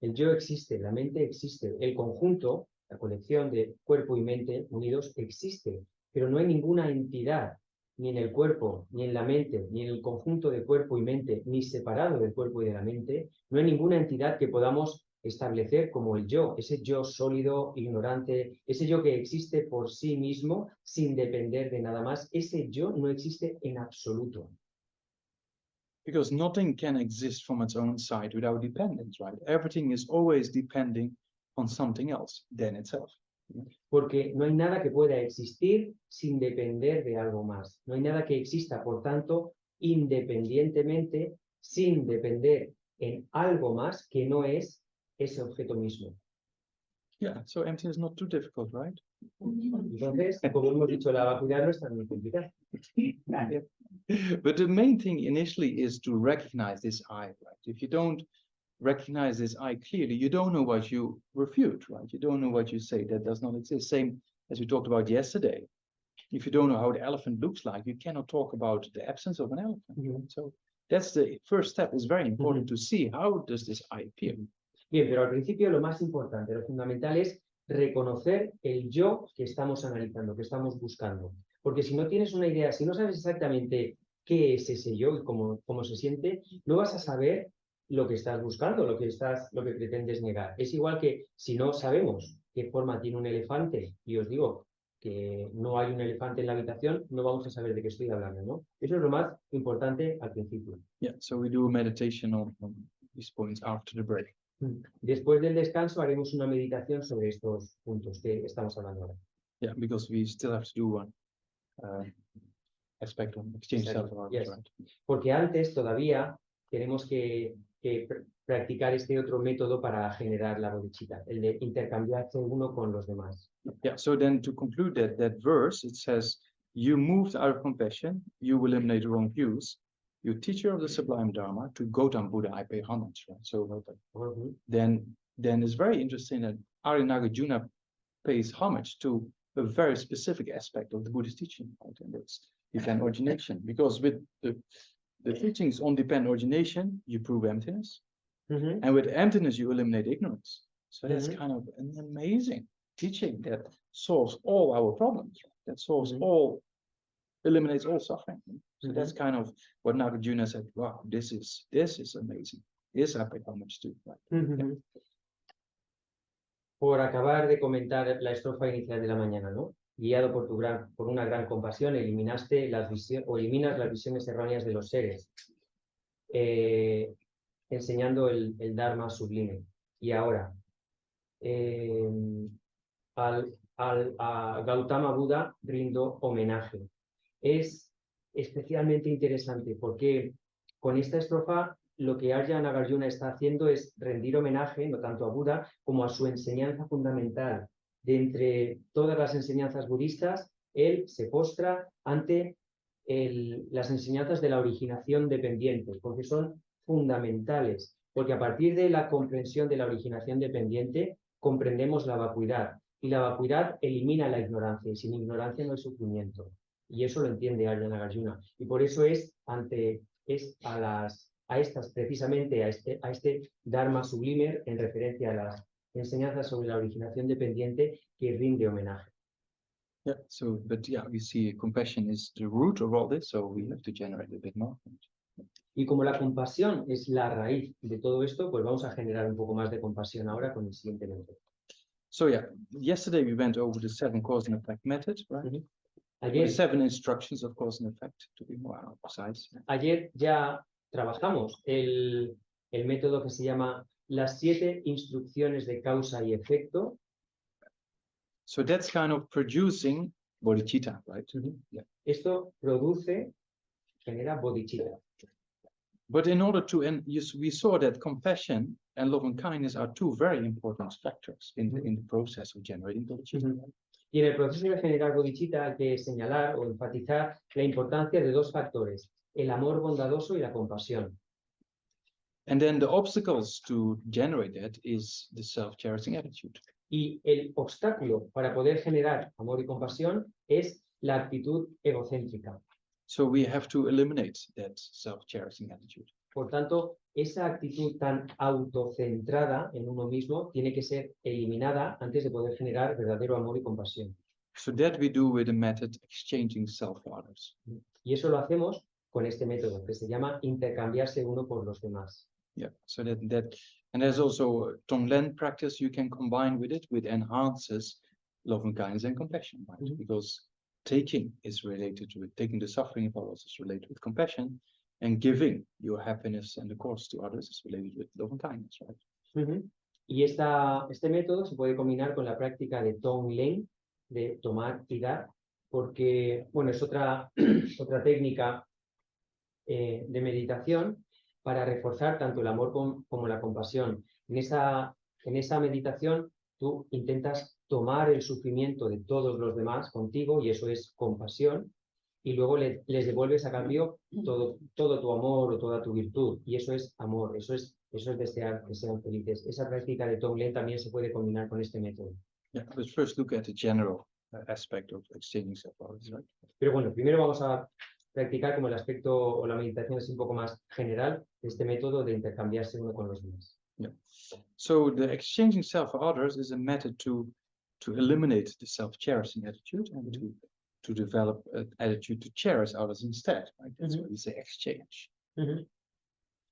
A: El yo existe, la mente existe, el conjunto, la colección de cuerpo y mente unidos existe, pero no hay ninguna entidad, ni en el cuerpo, ni en la mente, ni en el conjunto de cuerpo y mente, ni separado del cuerpo y de la mente, no hay ninguna entidad que podamos establecer como el yo, ese yo sólido, ignorante, ese yo que existe por sí mismo sin depender de nada más. Ese yo no existe en absoluto.
B: Because nothing can exist from its own side without dependence, right? Everything is always depending on something else than itself.
A: Porque no hay nada que pueda existir sin depender de algo más. No hay nada que exista, por tanto, independientemente, sin depender en algo más que no es ese objeto mismo.
B: Yeah, so emptiness is not too difficult, right?
A: Entonces, como hemos dicho, la vacuidad no es tan complicada.
B: But the main thing initially is to recognize this I, right? If you don't recognize this I clearly, you don't know what you refute, right? You don't know what you say that does not exist. Same as we talked about yesterday. If you don't know how the elephant looks like, you cannot talk about the absence of an elephant.
A: Ujú.
B: So that's the first step. Is very important to see how does this I appear.
A: Bien, pero al principio lo más importante, lo fundamental es reconocer el yo que estamos analizando, que estamos buscando. Porque si no tienes una idea, si no sabes exactamente qué es ese yo y cómo se siente, no vas a saber lo que estás buscando, lo que pretendes negar. Es igual que si no sabemos qué forma tiene un elefante, y os digo que no hay un elefante en la habitación, no vamos a saber de qué estoy hablando, ¿no? Eso es lo más importante al principio.
B: Yeah, so we do a meditation on these points after the break.
A: Después del descanso haremos una meditación sobre estos puntos que estamos hablando ahora.
B: Yeah, because we still have to do one aspect on exchange
A: Exactly,
B: self-awareness,
A: yes.
B: right?
A: Porque antes todavía tenemos que practicar este otro método para generar la bodhicitta, el de intercambiarse uno con los demás.
B: Yeah, so then to conclude that verse, it says, you moved out of compassion, you will eliminate wrong views, you teacher of the sublime Dharma, to Gautam Buddha I pay homage, right? So then it's very interesting that Arya Nagarjuna pays homage to a very specific aspect of the Buddhist teaching, right? And that's dependent origination. Because with the teachings on dependent origination, you prove emptiness, and with emptiness, you eliminate ignorance. So that's kind of an amazing teaching that solves all our problems, right? That solves eliminates all suffering. So that's kind of what Nagarjuna said, wow, this is amazing. This I pay homage to, right? Yeah.
A: Por acabar de comentar la estrofa inicial de la mañana, ¿no? Guiado por una gran compasión, eliminas las visiones erróneas de los seres, enseñando el Dharma sublime. Y ahora, a Gautama Buda rindo homenaje. Es especialmente interesante porque con esta estrofa lo que Arya Nagarjuna está haciendo es rendir homenaje no tanto a Buda como a su enseñanza fundamental. De entre todas las enseñanzas budistas, él se postra ante las enseñanzas de la originación dependiente, porque son fundamentales, porque a partir de la comprensión de la originación dependiente comprendemos la vacuidad, y la vacuidad elimina la ignorancia, y sin ignorancia no hay sufrimiento. Y eso lo entiende Arya Nagarjuna. Y por eso es precisamente a este Dharma sublime, en referencia a las enseñanzas sobre la originación dependiente, que rinde homenaje.
B: Yeah, so, but yeah, we see compassion is the root of all this, so we have to generate a bit more.
A: Y como la compasión es la raíz de todo esto, pues vamos a generar un poco más de compasión ahora con el siguiente método.
B: So yeah, yesterday we went over the 7 cause and effect method, right? The 7 instructions of cause and effect, to be more precise.
A: Ayer ya trabajamos el método que se llama las 7 instrucciones de causa y efecto.
B: So that's kind of producing bodhicitta, right?
A: Yeah. Esto genera bodhicitta.
B: But in order to, we saw that compassion and loving kindness are 2 very important factors in the process of generating bodhicitta.
A: Y en el proceso de generar bodhicitta hay que señalar o enfatizar la importancia de 2 factores, el amor bondadoso y la compasión.
B: And then the obstacles to generate that is the self-cherishing attitude.
A: Y el obstáculo para poder generar amor y compasión es la actitud egocéntrica.
B: So we have to eliminate that self-cherishing attitude.
A: Por tanto, esa actitud tan autocentrada en uno mismo tiene que ser eliminada antes de poder generar verdadero amor y compasión.
B: So that we do with the method exchanging self for others.
A: Y eso lo hacemos con este método que se llama intercambiarse uno por los demás.
B: Yeah, so and there's also Tonglen practice you can combine with it, which enhances love and kindness and compassion, right?
A: Mhm.
B: Because taking is related to it, taking the suffering of others is related with compassion, and giving your happiness and the course to others is related with love and kindness, right?
A: Ujú. Y este método se puede combinar con la práctica de Tonglen, de tomar y dar, porque, bueno, es otra técnica de meditación para reforzar tanto el amor como la compasión. En esa meditación tú intentas tomar el sufrimiento de todos los demás contigo y eso es compasión y luego les devuelves a cambio todo tu amor o toda tu virtud y eso es amor, eso es desear que sean felices. Esa práctica de Tonglen también se puede combinar con este método.
B: Yeah, let's first look at the general aspect of exchanging self-others, right?
A: Pero bueno, primero vamos a practicar como el aspecto o la meditación es un poco más general de este método de intercambiarse uno con los demás.
B: Yeah. So the exchanging self for others is a method to eliminate the self-cherishing attitude and to develop an attitude to cherish others instead. Right? That's why we say exchange.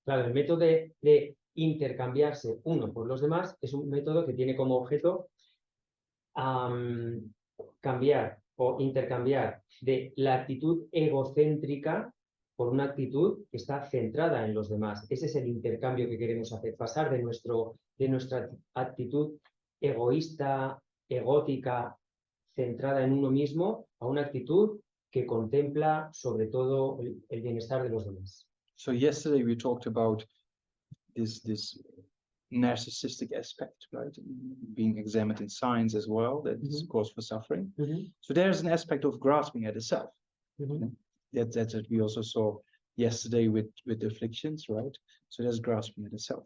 A: Claro, el método de intercambiarse uno por los demás es un método que tiene como objeto cambiar o intercambiar de la actitud egocéntrica por una actitud que está centrada en los demás. Ese es el intercambio que queremos hacer, pasar de nuestra actitud egoísta, egótica, centrada en uno mismo, a una actitud que contempla sobre todo el bienestar de los demás.
B: So yesterday we talked about this narcissistic aspect, right? Being examined in science as well, that is cause for suffering. So there's an aspect of grasping at the self. That's what we also saw yesterday with afflictions, right? So there's grasping at the self.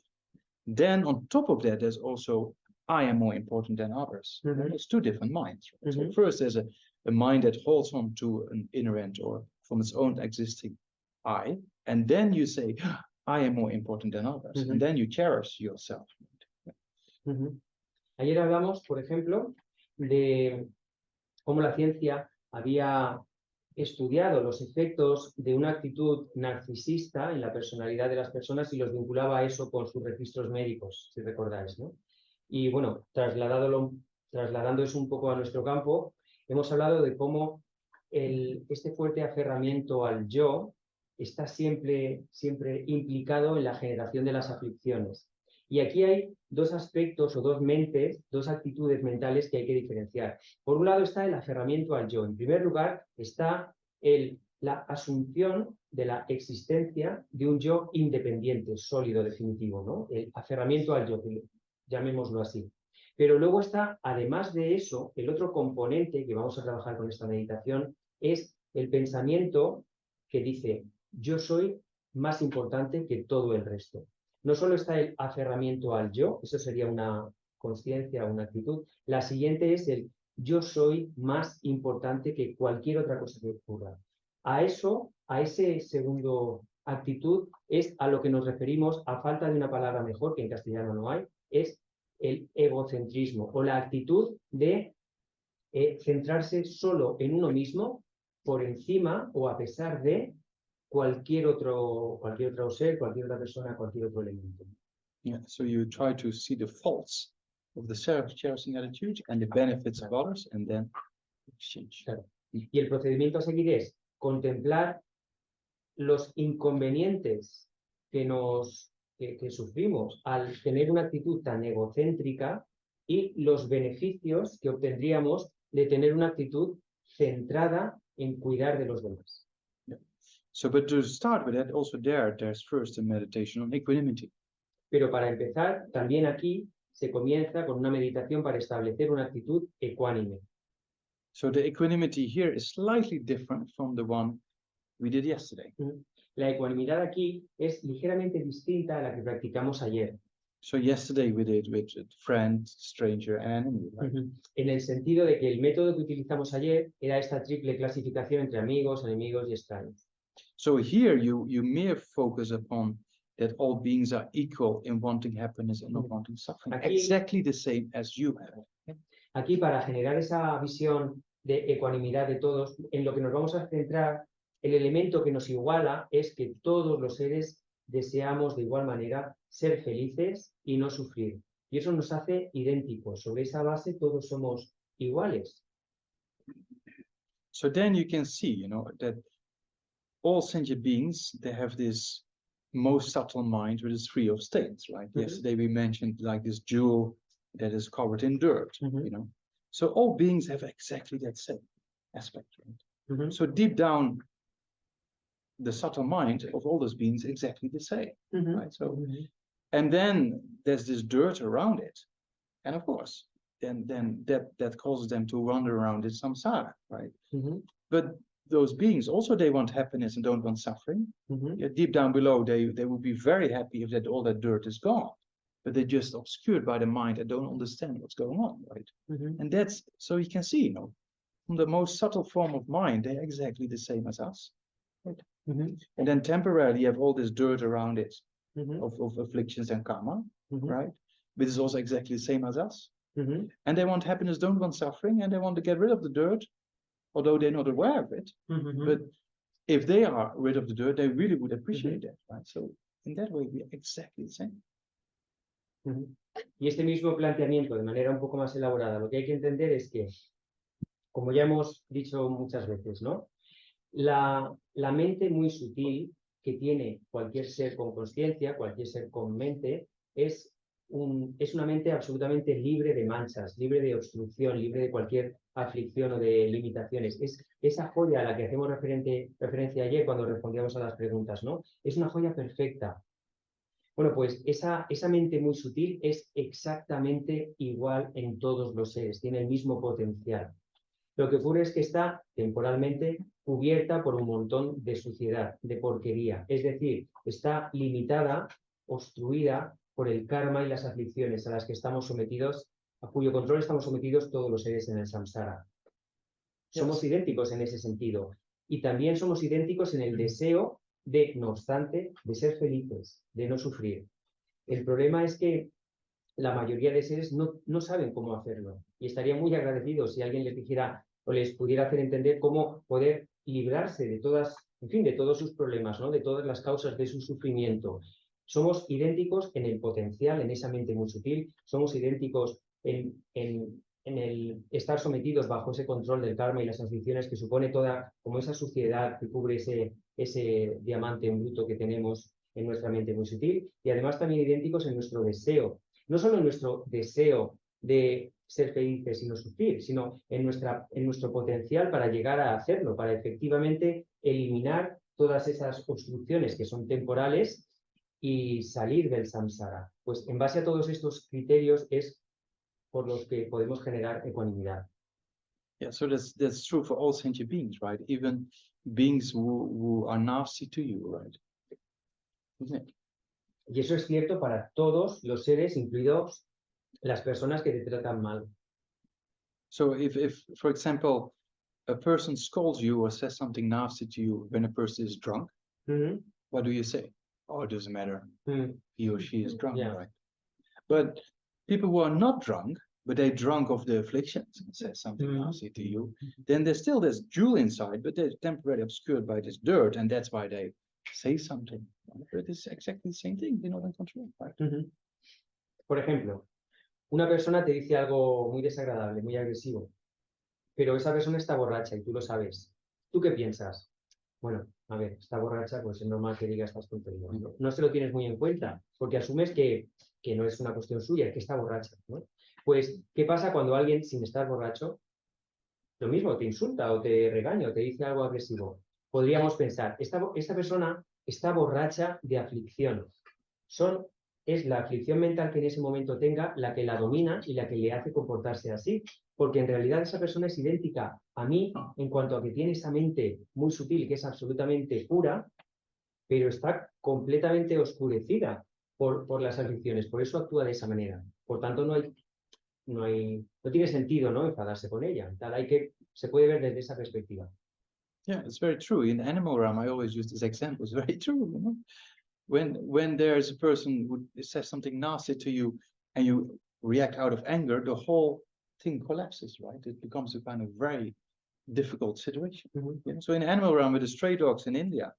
B: Then on top of that, there's also I am more important than others. Right? It's two different minds. Right? So first there's a mind that holds on to an inherent or from its own existing I, and then you say, I am more important than others, and then you cherish yourself.
A: Ayer hablamos, por ejemplo, de cómo la ciencia había estudiado los efectos de una actitud narcisista en la personalidad de las personas y los vinculaba a eso con sus registros médicos, si recordáis, ¿no? Y bueno, trasladando eso un poco a nuestro campo, hemos hablado de cómo este fuerte aferramiento al yo está siempre implicado en la generación de las aflicciones. Y aquí hay dos aspectos o dos mentes, dos actitudes mentales que hay que diferenciar. Por un lado está el aferramiento al yo. En primer lugar está la asunción de la existencia de un yo independiente, sólido, definitivo, ¿no? El aferramiento al yo, llamémoslo así. Pero luego está, además de eso, el otro componente que vamos a trabajar con esta meditación es el pensamiento que dice, yo soy más importante que todo el resto. No solo está el aferramiento al yo, eso sería una conciencia, una actitud. La siguiente es el yo soy más importante que cualquier otra cosa que ocurra. A ese segundo actitud es a lo que nos referimos, a falta de una palabra mejor, que en castellano no hay, es el egocentrismo o la actitud de centrarse solo en uno mismo por encima o a pesar de cualquier otro ser, cualquier otra persona, cualquier otro elemento.
B: Yeah, so you try to see the faults of the self-cherishing attitude and the benefits of others, and then exchange.
A: Claro. Y el procedimiento a seguir es contemplar los inconvenientes que sufrimos al tener una actitud tan egocéntrica y los beneficios que obtendríamos de tener una actitud centrada en cuidar de los demás.
B: So, but to start with that, also there's first a meditation on equanimity.
A: Pero para empezar, también aquí se comienza con una meditación para establecer una actitud ecuánime.
B: So the equanimity here is slightly different from the one we did yesterday.
A: La ecuanimidad aquí es ligeramente distinta a la que practicamos ayer.
B: So yesterday we did with friend, stranger, and enemy. Right?
A: En el sentido de que el método que utilizamos ayer era esta triple clasificación entre amigos, enemigos y extraños.
B: So here you mere focus upon that all beings are equal in wanting happiness and not wanting suffering, exactly the same as you have.
A: Aquí, para generar esa visión de ecuanimidad de todos, en lo que nos vamos a centrar, el elemento que nos iguala es que todos los seres deseamos de igual manera ser felices y no sufrir. Y eso nos hace idénticos. Sobre esa base todos somos iguales.
B: So then you can see, you know, that all sentient beings, they have this most subtle mind with its free of states, right? Yesterday we mentioned like this jewel that is covered in dirt, you know. So all beings have exactly that same aspect, right? So deep down, the subtle mind of all those beings exactly the same, right? So, and then there's this dirt around it, and of course, then that causes them to wander around in samsara, right? But those beings also, they want happiness and don't want suffering. Yeah, deep down below, they would be very happy if that all that dirt is gone, but they're just obscured by the mind and don't understand what's going on, right? And that's, so you can see, you know, from the most subtle form of mind, they're exactly the same as us, right? And then temporarily you have all this dirt around it of afflictions and karma, right? But it's also exactly the same as us. And they want happiness, don't want suffering, and they want to get rid of the dirt, although they're not aware of it. But if they are rid of the dirt, they really would appreciate that, right? So in that way, we are exactly the same.
A: Y este mismo planteamiento, de manera un poco más elaborada, lo que hay que entender es que, como ya hemos dicho muchas veces, ¿no? La mente muy sutil que tiene cualquier ser con consciencia, cualquier ser con mente, es una mente absolutamente libre de manchas, libre de obstrucción, libre de cualquier aflicción o de limitaciones. Es esa joya a la que hacemos referencia ayer cuando respondíamos a las preguntas, ¿no? Es una joya perfecta. Bueno, pues esa mente muy sutil es exactamente igual en todos los seres, tiene el mismo potencial. Lo que ocurre es que está temporalmente cubierta por un montón de suciedad, de porquería. Es decir, está limitada, obstruida por el karma y las aflicciones a las que estamos sometidos, a cuyo control estamos sometidos todos los seres en el samsara. Somos idénticos en ese sentido. Y también somos idénticos en el deseo de, no obstante, de ser felices, de no sufrir. El problema es que la mayoría de seres no saben cómo hacerlo. Y estaría muy agradecido si alguien les dijera o les pudiera hacer entender cómo poder librarse de todas, en fin, de todos sus problemas, ¿no? De todas las causas de su sufrimiento. Somos idénticos en el potencial, en esa mente muy sutil, somos idénticos en el estar sometidos bajo ese control del karma y las aflicciones que supone toda, como esa suciedad que cubre ese diamante en bruto que tenemos en nuestra mente muy sutil, y además también idénticos en nuestro deseo, no solo en nuestro deseo de ser felices y no sufrir, sino en nuestro potencial para llegar a hacerlo, para efectivamente eliminar todas esas obstrucciones que son temporales y salir del samsara. Pues en base a todos estos criterios es por los que podemos generar ecuanimidad.
B: Yeah, so that's true for all sentient beings, right? Even beings who are nasty to you, right? Isn't it?
A: Y eso es cierto para todos los seres, incluidos las personas que te tratan mal.
B: So if for example, a person scolds you or says something nasty to you when a person is drunk, what do you say? Oh, it doesn't matter. He or she is drunk, right? But people who are not drunk, but they're drunk of the afflictions and say something nasty to you, then there's still this jewel inside, but they're temporarily obscured by this dirt, and that's why they say something. But it's exactly the same thing, they're not in control, right?
A: Por ejemplo, una persona te dice algo muy desagradable, muy agresivo, pero esa persona está borracha y tú lo sabes. ¿Tú qué piensas? Bueno, a ver, está borracha, pues es normal que diga estas tonterías. No se lo tienes muy en cuenta, porque asumes que no es una cuestión suya, que está borracha, ¿no? Pues, ¿qué pasa cuando alguien, sin estar borracho, lo mismo, te insulta o te regaña o te dice algo agresivo? Podríamos pensar, esta persona está borracha de aflicción. Es la aflicción mental que en ese momento tenga la que la domina y la que le hace comportarse así, porque en realidad esa persona es idéntica a mí en cuanto a que tiene esa mente muy sutil, que es absolutamente pura, pero está completamente oscurecida por las aflicciones, por eso actúa de esa manera. Por tanto, no tiene sentido, ¿no?, enfadarse con ella. Se puede ver desde esa perspectiva.
B: Yeah, it's very true. In the animal realm, I always use this example. It's very true, you know? When there's a person who says something nasty to you and you react out of anger, the whole thing collapses, right? It becomes a kind of very difficult situation. You know? So in the animal realm with the stray dogs in India,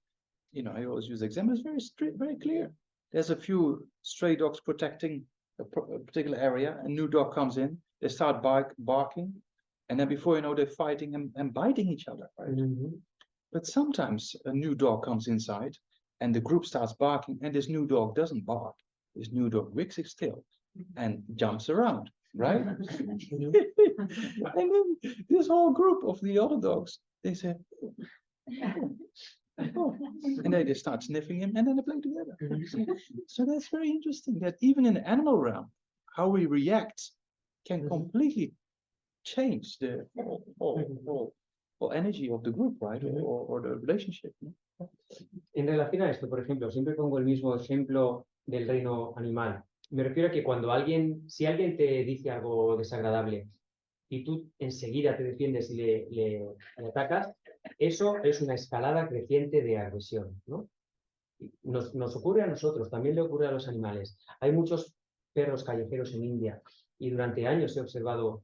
B: I always use the example, it's very straight, very clear. There's a few stray dogs protecting a particular area. A new dog comes in, they start barking, and then before you know, they're fighting and biting each other, right? But sometimes a new dog comes inside and the group starts barking, and this new dog doesn't bark. This new dog wags its tail and jumps around, right? And then this whole group of the other dogs, they say, oh, and they start sniffing him, and then they play together. So that's very interesting that even in the animal realm, how we react can completely change the whole energy of the group, right? Or the relationship.
A: En relación a esto, por ejemplo, siempre pongo el mismo ejemplo del reino animal. Me refiero a que si alguien te dice algo desagradable y tú enseguida te defiendes y le atacas, eso es una escalada creciente de agresión, ¿no? Nos ocurre a nosotros, también le ocurre a los animales. Hay muchos perros callejeros en India y durante años he observado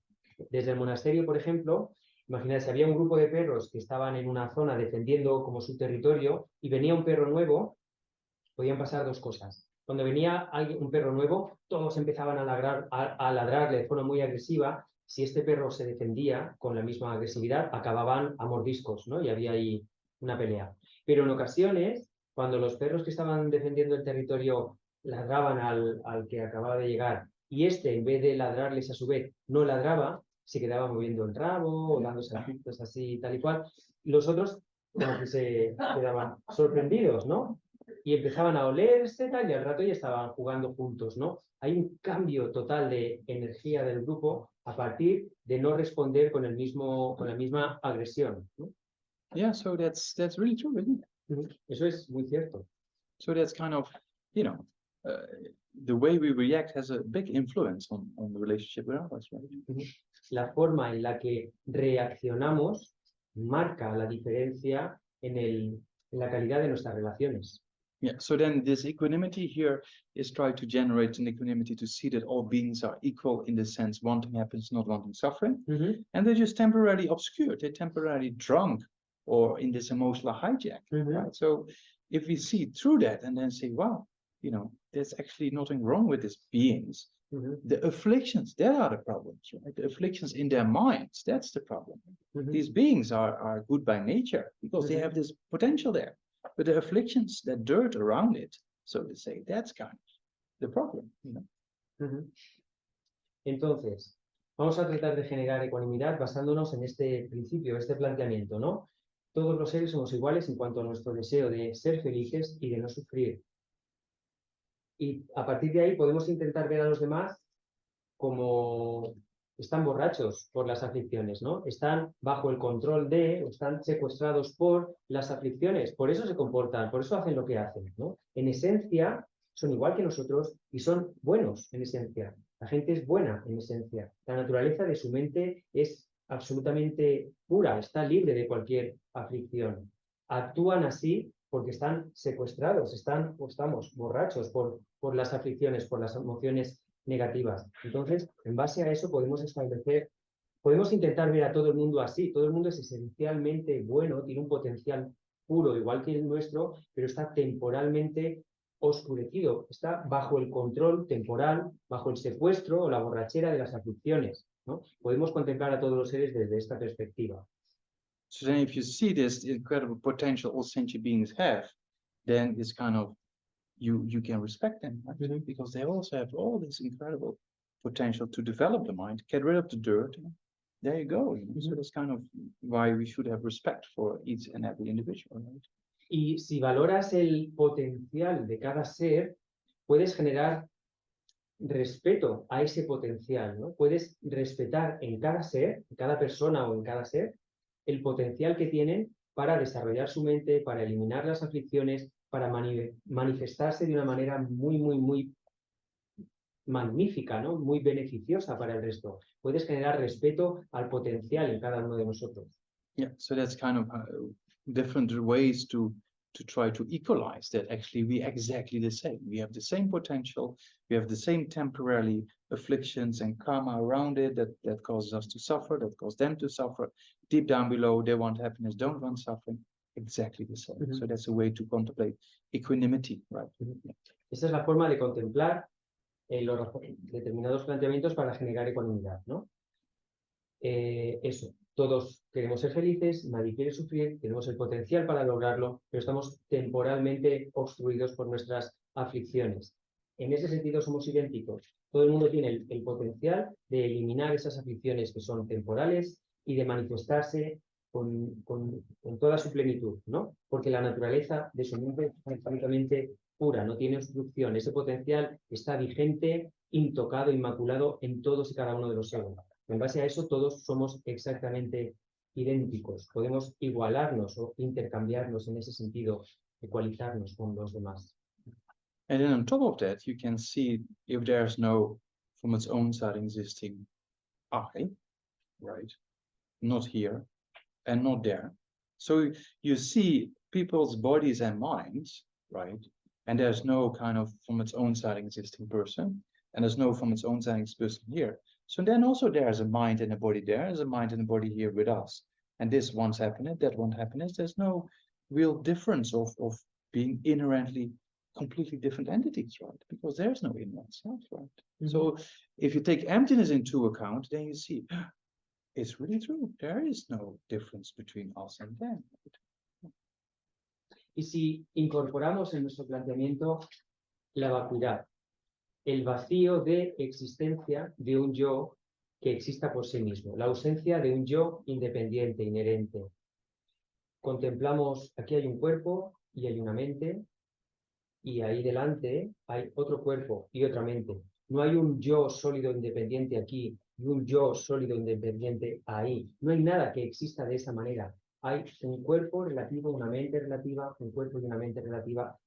A: desde el monasterio, por ejemplo, imagínate, si había un grupo de perros que estaban en una zona defendiendo como su territorio y venía un perro nuevo, podían pasar dos cosas. Cuando venía un perro nuevo, todos empezaban a ladrarle de forma muy agresiva. Si este perro se defendía con la misma agresividad, acababan a mordiscos, ¿no? Y había ahí una pelea. Pero en ocasiones, cuando los perros que estaban defendiendo el territorio ladraban al que acababa de llegar y este, en vez de ladrarles a su vez, no ladraba, se quedaba moviendo el rabo o dando saltitos así, tal y cual, los otros como que se quedaban sorprendidos, ¿no? Y empezaban a olerse tal, y al rato ya estaban jugando juntos, ¿no? Hay un cambio total de energía del grupo a partir de no responder con la misma agresión, ¿no?
B: Yeah, so that's really true, isn't it?
A: Eso es muy cierto.
B: So that's kind of, the way we react has a big influence on the relationship with others, right?
A: La forma en la que reaccionamos marca la diferencia en la calidad de nuestras relaciones.
B: Yeah, so then this equanimity here is trying to generate an equanimity to see that all beings are equal in the sense wanting happens, not wanting suffering. And they're just temporarily obscured, they're temporarily drunk or in this emotional hijack, right? So if we see through that and then say, wow, there's actually nothing wrong with these beings. The afflictions, that are the problems, right? The afflictions in their minds, that's the problem. These beings are good by nature because they have this potential there. But the afflictions, that dirt around it, so to say, that's kind of the problem.
A: Entonces, vamos a tratar de generar ecuanimidad basándonos en este principio, este planteamiento, ¿no? Todos los seres somos iguales en cuanto a nuestro deseo de ser felices y de no sufrir. Y a partir de ahí podemos intentar ver a los demás como están borrachos por las aflicciones, ¿no? Están bajo el control o están secuestrados por las aflicciones, por eso se comportan, por eso hacen lo que hacen, ¿no? En esencia son igual que nosotros y son buenos en esencia. La gente es buena en esencia. La naturaleza de su mente es absolutamente pura, está libre de cualquier aflicción. Actúan así porque están secuestrados, estamos borrachos por las aflicciones, por las emociones negativas. Entonces, en base a eso podemos intentar ver a todo el mundo así. Todo el mundo es esencialmente bueno, tiene un potencial puro, igual que el nuestro, pero está temporalmente oscurecido, está bajo el control temporal, bajo el secuestro o la borrachera de las aflicciones, ¿no? Podemos contemplar a todos los seres desde esta perspectiva.
B: So then if you see this incredible potential all sentient beings have, then it's kind of, you can respect them, right? Because they also have all this incredible potential to develop the mind, get rid of the dirt. There you go. So that's kind of why we should have respect for each and every individual, right?
A: Y si valoras el potencial de cada ser, puedes generar respeto a ese potencial, ¿no? Puedes respetar en cada ser, en cada persona o en cada ser, el potencial que tienen para desarrollar su mente, para eliminar las aflicciones, para manifestarse de una manera muy, muy, muy magnífica, ¿no? Muy beneficiosa para el resto. Puedes generar respeto al potencial en cada uno de nosotros.
B: Yeah, so that's kind of different ways to try to equalize that. Actually, we exactly the same. We have the same potential. We have the same temporary afflictions and karma around it that causes us to suffer, that causes them to suffer. Deep down below, they want happiness, don't want suffering. exactly the same.
A: Mhm.
B: So that's a way to contemplate equanimity, right?
A: Esa es la forma de contemplar determinados planteamientos para generar ecuanimidad, ¿no? Eso, todos queremos ser felices, nadie quiere sufrir, tenemos el potencial para lograrlo, pero estamos temporalmente obstruidos por nuestras aflicciones. En ese sentido somos idénticos. Todo el mundo tiene el potencial de eliminar esas aflicciones que son temporales y de manifestarse con toda su plenitud, ¿no? Porque la naturaleza de su mente es absolutamente pura, no tiene obstrucción. Ese potencial está vigente, intocado, inmaculado en todos y cada uno de los seres. En base a eso, todos somos exactamente idénticos. Podemos igualarnos o intercambiarnos en ese sentido, ecualizarnos con los demás.
B: And then on top of that, you can see if there's no, from its own side, existing I, right? Not here and not there. So you see people's bodies and minds, right? And there's no kind of from its own side existing person, and there's no from its own side existing person here. So then also there's a mind and a body there, there's a mind and a body here with us. And this one's happiness, that one's happiness. There's no real difference of being inherently completely different entities, right? Because there's no inherent self, right?
A: Mhm.
B: So if you take emptiness into account, then you see it's really true. There is no difference between us and them.
A: Y si incorporamos en nuestro planteamiento la vacuidad, el vacío de existencia de un yo que exista por sí mismo, la ausencia de un yo independiente, inherente. Contemplamos, aquí hay un cuerpo y hay una mente, y ahí delante hay otro cuerpo y otra mente. No hay un yo sólido independiente aquí y un yo sólido independiente ahí. No hay nada que exista de esa manera. Hay un cuerpo relativo, una mente relativa, un cuerpo y una mente relativa.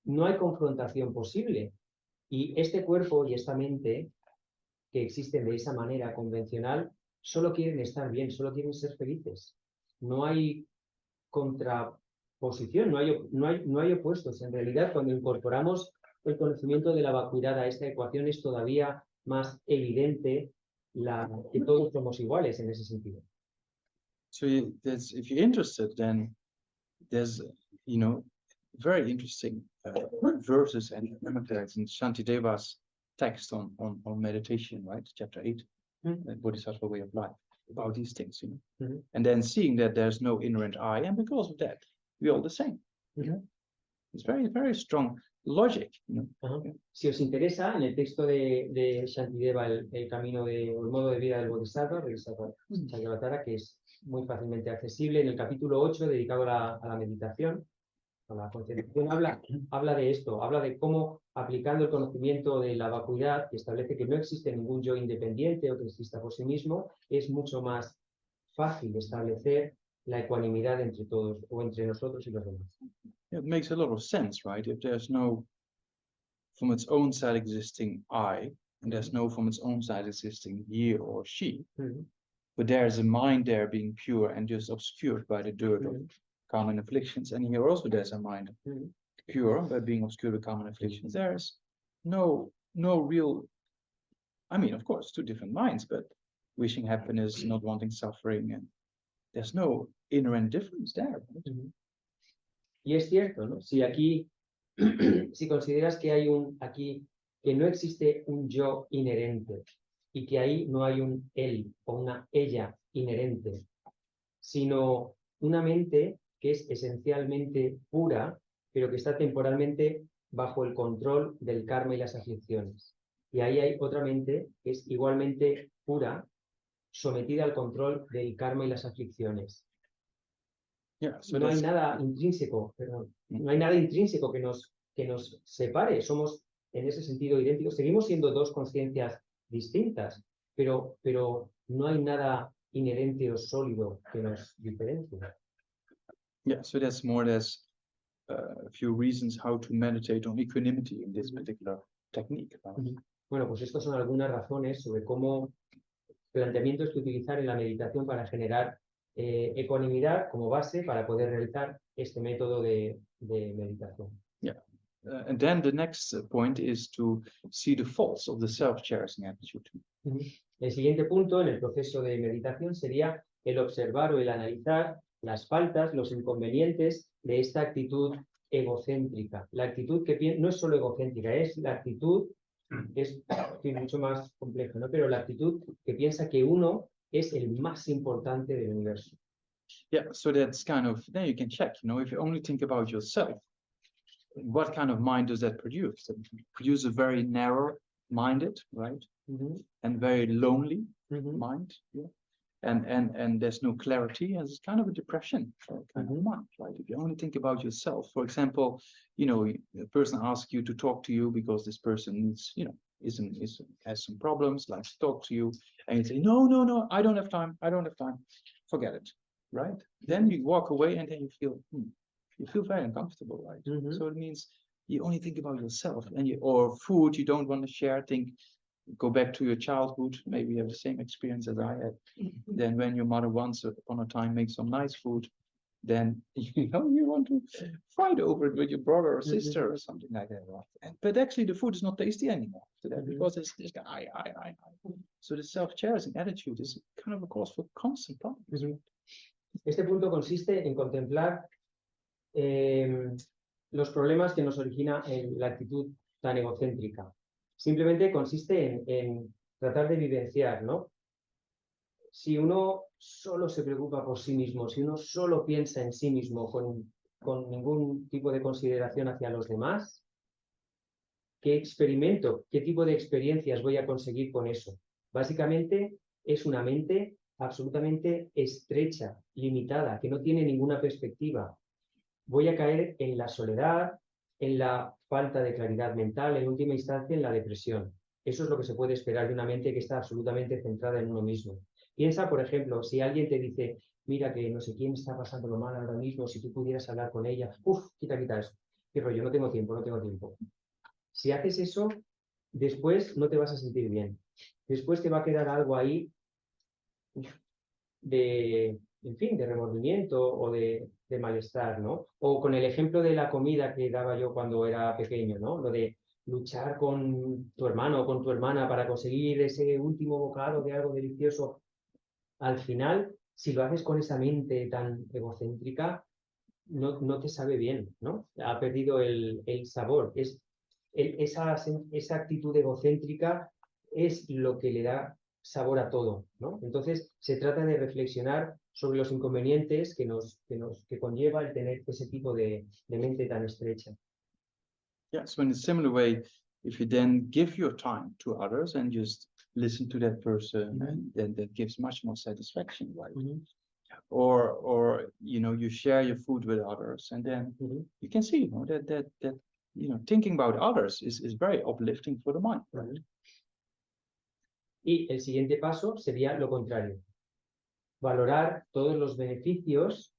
A: No hay confrontación posible. Y este cuerpo y esta mente que existen de esa manera convencional solo quieren estar bien, solo quieren ser felices. No hay contraposición, no hay opuestos. En realidad, cuando incorporamos el conocimiento de la vacuidad a esta ecuación, es todavía más evidente que todos somos iguales en ese sentido.
B: So if you're interested, then there's, very interesting verses and commentaries in Shantideva's text on meditation, right? Chapter 8, Bodhisattva way of life, about these things,
A: Mhm.
B: And then seeing that there's no inherent I, and because of that, we're all the same.
A: Mhm.
B: It's very, very strong logic,
A: Ajá. Si os interesa, en el texto de Shantideva, el camino el modo de vida del Bodhisattva, Chankravatara, que es muy fácilmente accesible, en el capítulo 8, dedicado a la meditación, a la concentración, habla de esto, habla de cómo aplicando el conocimiento de la vacuidad, que establece que no existe ningún yo independiente o que exista por sí mismo, es mucho más fácil establecer la ecuanimidad entre todos o entre nosotros y los demás.
B: It makes a lot of sense, right? If there's no from its own side existing I, and there's no from its own side existing he or she, but there's a mind there being pure and just obscured by the dirt of common afflictions. And here also there's a mind pure but being obscured by common afflictions. There's no real, I mean, of course, two different minds, but wishing happiness, not wanting suffering, and there's no inherent difference there. Right?
A: Y es cierto, ¿no? Si aquí, si consideras que hay aquí, que no existe un yo inherente y que ahí no hay un él o una ella inherente, sino una mente que es esencialmente pura, pero que está temporalmente bajo el control del karma y las aflicciones. Y ahí hay otra mente que es igualmente pura, sometida al control del karma y las aflicciones.
B: Yeah, so
A: no hay nada intrínseco, no hay nada intrínseco que nos separe. Somos en ese sentido idénticos. Seguimos siendo dos conciencias distintas, pero no hay nada inherente o sólido que nos diferencie.
B: Yeah, so that's more or less a few reasons how to meditate on equanimity in this particular technique.
A: Bueno, pues estas son algunas razones sobre cómo planteamientos que utilizar en la meditación para generar ecuanimidad como base para poder realizar este método de meditación.
B: Yeah. And then the next point is to see the faults of the self-cherishing attitude.
A: El siguiente punto en el proceso de meditación sería el observar o el analizar las faltas, los inconvenientes de esta actitud egocéntrica. La actitud que no es solo egocéntrica, es la actitud, es mucho más compleja, ¿no? Pero la actitud que piensa que uno es el más importante del universo.
B: Yeah, so that's kind of, then you can check, if you only think about yourself, what kind of mind does that produce? It produces a very narrow-minded, right? And very lonely mind, yeah. And there's no clarity, and it's kind of a depression kind of mind, right? If you only think about yourself, for example, a person asks you to talk to you because this person needs, has some problems, likes to talk to you, and you say, no, I don't have time, forget it, right? Then you walk away, and then you feel very uncomfortable, right? So it means you only think about yourself, or food you don't want to share. Go back to your childhood, maybe you have the same experience as I had. Then when your mother once upon a time makes some nice food, then you want to fight over it with your brother or sister or something like that. But actually the food is not tasty anymore after that, because it's this guy, I. So the self-cherishing attitude is kind of a cause for constant problems.
A: Este punto consiste en contemplar los problemas que nos origina la actitud tan egocéntrica. Simplemente consiste en tratar de vivenciar, ¿no? Si uno solo se preocupa por sí mismo, si uno solo piensa en sí mismo con ningún tipo de consideración hacia los demás, ¿qué experimento, qué tipo de experiencias voy a conseguir con eso? Básicamente es una mente absolutamente estrecha, limitada, que no tiene ninguna perspectiva. Voy a caer en la soledad, en la falta de claridad mental, en última instancia en la depresión. Eso es lo que se puede esperar de una mente que está absolutamente centrada en uno mismo. Piensa, por ejemplo, si alguien te dice, mira que no sé quién está pasándolo mal ahora mismo, si tú pudieras hablar con ella, quita eso. Qué rollo, no tengo tiempo. Si haces eso, después no te vas a sentir bien. Después te va a quedar algo ahí de remordimiento o de malestar, ¿no? O con el ejemplo de la comida que daba yo cuando era pequeño, ¿no? Lo de luchar con tu hermano o con tu hermana para conseguir ese último bocado de algo delicioso. Al final, si lo haces con esa mente tan egocéntrica, no te sabe bien, ¿no? Ha perdido el sabor. Esa actitud egocéntrica es lo que le da sabor a todo, ¿no? Entonces, se trata de reflexionar sobre los inconvenientes que conlleva el tener ese tipo de mente tan estrecha.
B: Yeah, so in a similar way, if you then give your time to others and just listen to that person, and then that gives much more satisfaction, right? Or you share your food with others, and then you can see, that thinking about others is very uplifting for the mind, right?
A: Y el siguiente paso sería lo contrario. Valorar todos los beneficios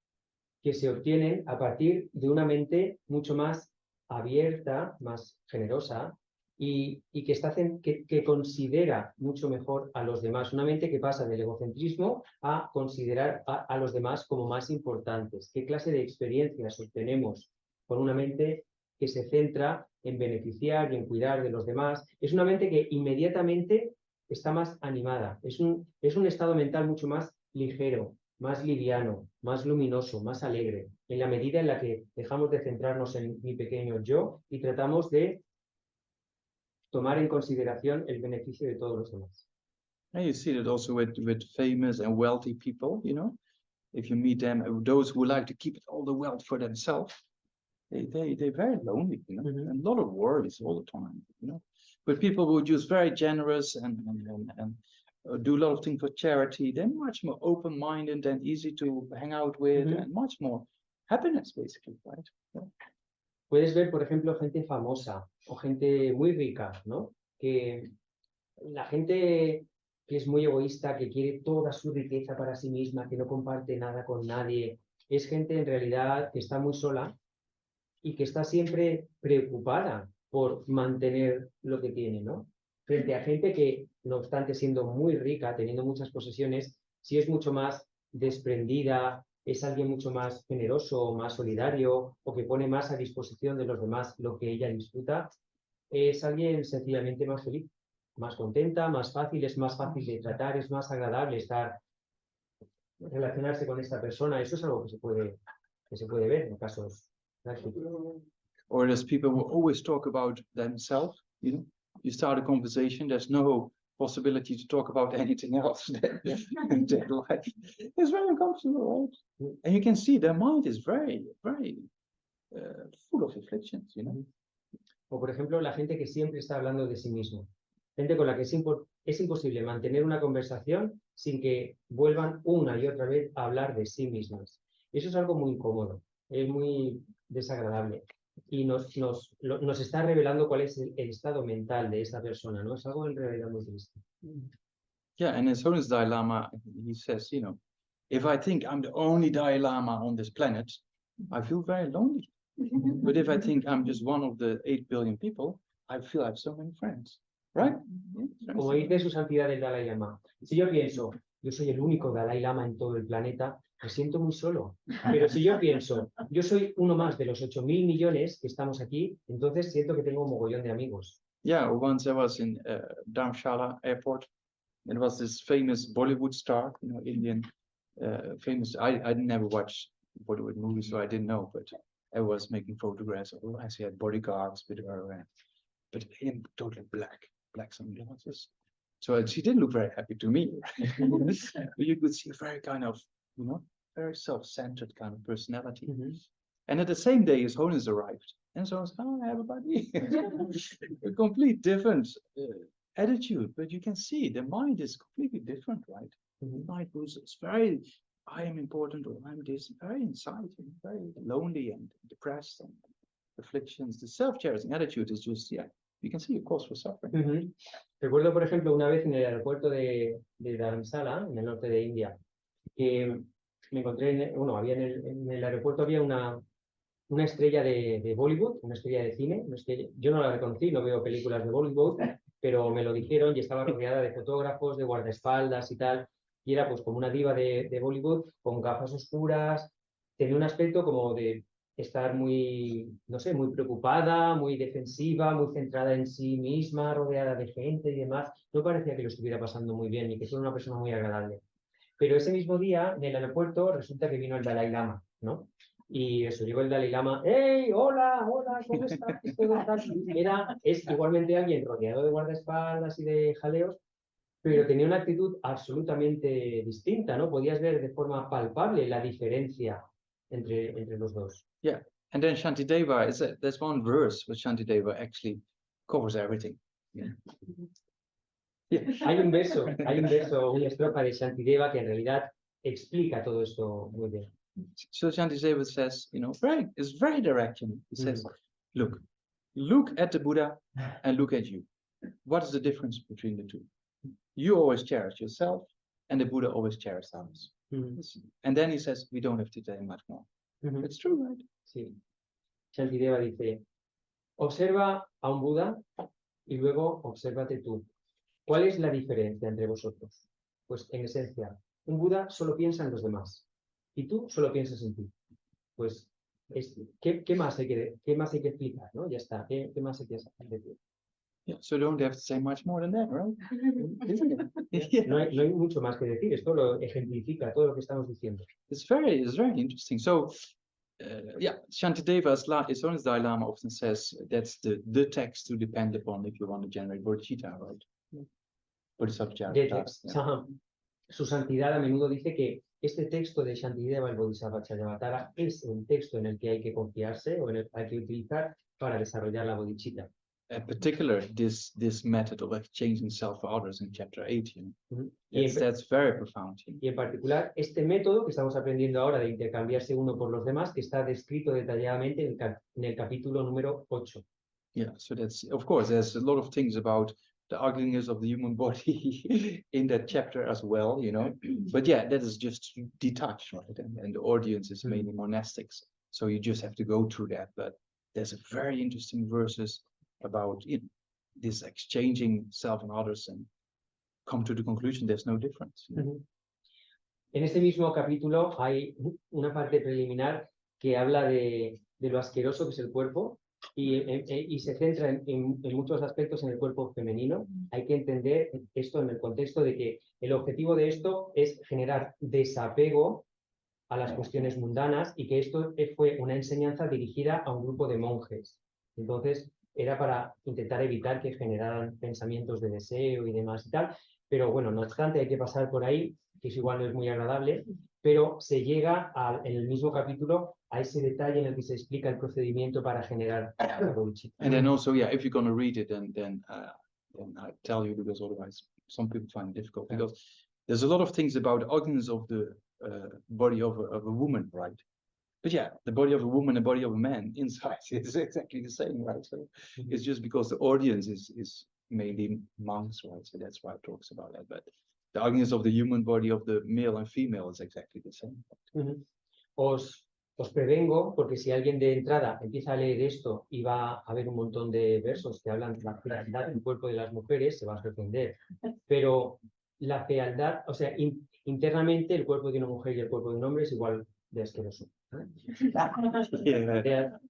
A: que se obtienen a partir de una mente mucho más abierta, más generosa y que considera mucho mejor a los demás. Una mente que pasa del egocentrismo a considerar a los demás como más importantes. ¿Qué clase de experiencias obtenemos con una mente que se centra en beneficiar y en cuidar de los demás? Es una mente que inmediatamente está más animada. Es un estado mental mucho más ligero, más liviano, más luminoso, más alegre, en la medida en la que dejamos de centrarnos en mi pequeño yo y tratamos de tomar en consideración el beneficio de todos los demás.
B: And you see that also with famous and wealthy people, if you meet them, those who like to keep all the wealth for themselves, they're very lonely, and a lot of worries all the time, But people who are just very generous and do a lot of things for charity, they're much more open-minded and easy to hang out with, and much more happiness, basically, right? Yeah.
A: Puedes ver, por ejemplo, gente famosa o gente muy rica, ¿no? Que la gente que es muy egoísta, que quiere toda su riqueza para sí misma, que no comparte nada con nadie, es gente en realidad que está muy sola y que está siempre preocupada por mantener lo que tiene, ¿no? Frente a gente que, no obstante, siendo muy rica, teniendo muchas posesiones, sí es mucho más desprendida, es alguien mucho más generoso, más solidario, o que pone más a disposición de los demás lo que ella disfruta, es alguien sencillamente más feliz, más contenta, más fácil, es más fácil de tratar, es más agradable estar relacionarse con esta persona. Eso es algo que se puede ver en casos prácticos.
B: Or there's people who always talk about themselves, you know. You start a conversation, there's no possibility to talk about anything else than their life. It's very uncomfortable, right? And you can see their mind is very, very full of afflictions, you know.
A: O por ejemplo, la gente que siempre está hablando de sí mismo. Gente con la que es imposible mantener una conversación sin que vuelvan una y otra vez a hablar de sí mismas. Eso es algo muy incómodo, es muy desagradable. Y nos está revelando cuál es el estado mental de esa persona, ¿no? Es algo en realidad muy triste.
B: Yeah, and His Holiness Dalai Lama, he says, you know, if I think I'm the only Dalai Lama on this planet, I feel very lonely. But if I think I'm just one of the 8 billion people, I feel I have so many friends, right?
A: Como dice su santidad el Dalai Lama, si yo pienso, yo soy el único Dalai Lama en todo el planeta, me siento muy solo. Pero si yo pienso, yo soy uno más de los 8.000 millones que estamos aquí, entonces siento que tengo un mogollón de amigos.
B: Yeah, once I was in Dharamshala airport. It was this famous Bollywood star, you know, Indian, famous. I never watched Bollywood movies, so I didn't know. But I was making photographs. Oh, I see had bodyguards with her, but him totally black sunglasses. So she didn't look very happy to me. But you could see a very kind of, you know, very self-centered kind of personality. And at the same day, His Holiness arrived, and so I was, oh, everybody, a complete different attitude, but you can see the mind is completely different, right? The mind was very, I am important, or I'm this, very inside, very lonely and depressed, and afflictions. The self-cherishing attitude is just, yeah, you can see a cause for suffering.
A: Recuerdo, por ejemplo, una vez en el aeropuerto de Dharamsala, en el norte de India, que me encontré, había en el aeropuerto había una estrella de Bollywood, una estrella de cine. Yo no la reconocí, no veo películas de Bollywood, pero me lo dijeron y estaba rodeada de fotógrafos, de guardaespaldas y tal. Y era pues como una diva de Bollywood con gafas oscuras. Tenía un aspecto como de estar muy, no sé, muy preocupada, muy defensiva, muy centrada en sí misma, rodeada de gente y demás. No parecía que lo estuviera pasando muy bien ni que fuera una persona muy agradable. Pero ese mismo día, en el aeropuerto, resulta que vino el Dalai Lama, ¿no? Y eso, llegó el Dalai Lama, ¡hey, hola, hola, ¿cómo estás? ¿Cómo estás? Es igualmente alguien rodeado de guardaespaldas y de jaleos, pero tenía una actitud absolutamente distinta, ¿no? Podías ver de forma palpable la diferencia entre los dos.
B: Yeah, and then Shantideva, there's one verse where Shantideva actually covers everything. Yeah.
A: Hay un verso, una estrofa de Shantideva que en realidad explica todo esto muy bien.
B: So Shantideva says, you know, it's very direct. You know? He says, look at the Buddha and look at you. What is the difference between the two? You always cherish yourself, and the Buddha always cherishes others. And then he says, we don't have to say much more. It's true, right?
A: Sí. Shantideva dice, observa a un Buda y luego obsérvate tú. ¿Cuál es la diferencia entre vosotros? Pues en esencia, un Buda solo piensa en los demás y tú solo piensas en ti. Pues, ¿qué más hay que explicar? ¿No? Ya está, ¿qué más hay que decir?
B: Yeah, so don't have to say much more than that, right?
A: No hay mucho más que decir, esto lo ejemplifica todo lo que estamos diciendo.
B: It's very interesting. So, yeah, Shantideva's His Holiness Dalai Lama often says that's the text to depend upon if you want to generate bodhicitta, right?
A: Bodhisattva. Su santidad a menudo dice que este texto de Shantideva, el Bodhisattva, es el texto en el que hay que confiarse o en el que hay que utilizar para desarrollar la bodhicitta.
B: In particular, this method of exchanging self for others in chapter 8, you know, that's very profound.
A: Y en particular, este método que estamos aprendiendo ahora de intercambiarse uno por los demás, que está descrito detalladamente en el capítulo número 8.
B: Yeah, so that's, of course, there's a lot of things about the ugliness of the human body in that chapter as well, you know. But yeah, that is just detached, right? And the audience is mainly monastics, so you just have to go through that. But there's a very interesting verses about this exchanging self and others, and come to the conclusion there's no difference.
A: En este mismo capítulo hay una parte preliminar que habla de lo asqueroso que es el cuerpo y se centra en muchos aspectos en el cuerpo femenino. Hay que entender esto en el contexto de que el objetivo de esto es generar desapego a las cuestiones mundanas y que esto fue una enseñanza dirigida a un grupo de monjes. Entonces, era para intentar evitar que generaran pensamientos de deseo y demás y tal. Pero bueno, no obstante, hay que pasar por ahí, que eso igual no es muy agradable, pero se llega en el mismo capítulo a ese detalle en el que se explica el procedimiento para generar la bodhicitta.
B: And then also, yeah, if you're going to read it, then I tell you, because otherwise some people find it difficult, because there's a lot of things about the organs of the body of a woman, right? But yeah, the body of a woman, the body of a man inside is exactly the same, right? So it's just because the audience is mainly monks, right? So that's why it talks about that. But the organs of the human body of the male and female is exactly the same.
A: Os prevengo, porque si alguien de entrada empieza a leer esto y va a haber un montón de versos que hablan de la fealdad del cuerpo de las mujeres, se va a sorprender. Pero la fealdad, o sea, internamente el cuerpo de una mujer y el cuerpo de un hombre es igual de asqueroso.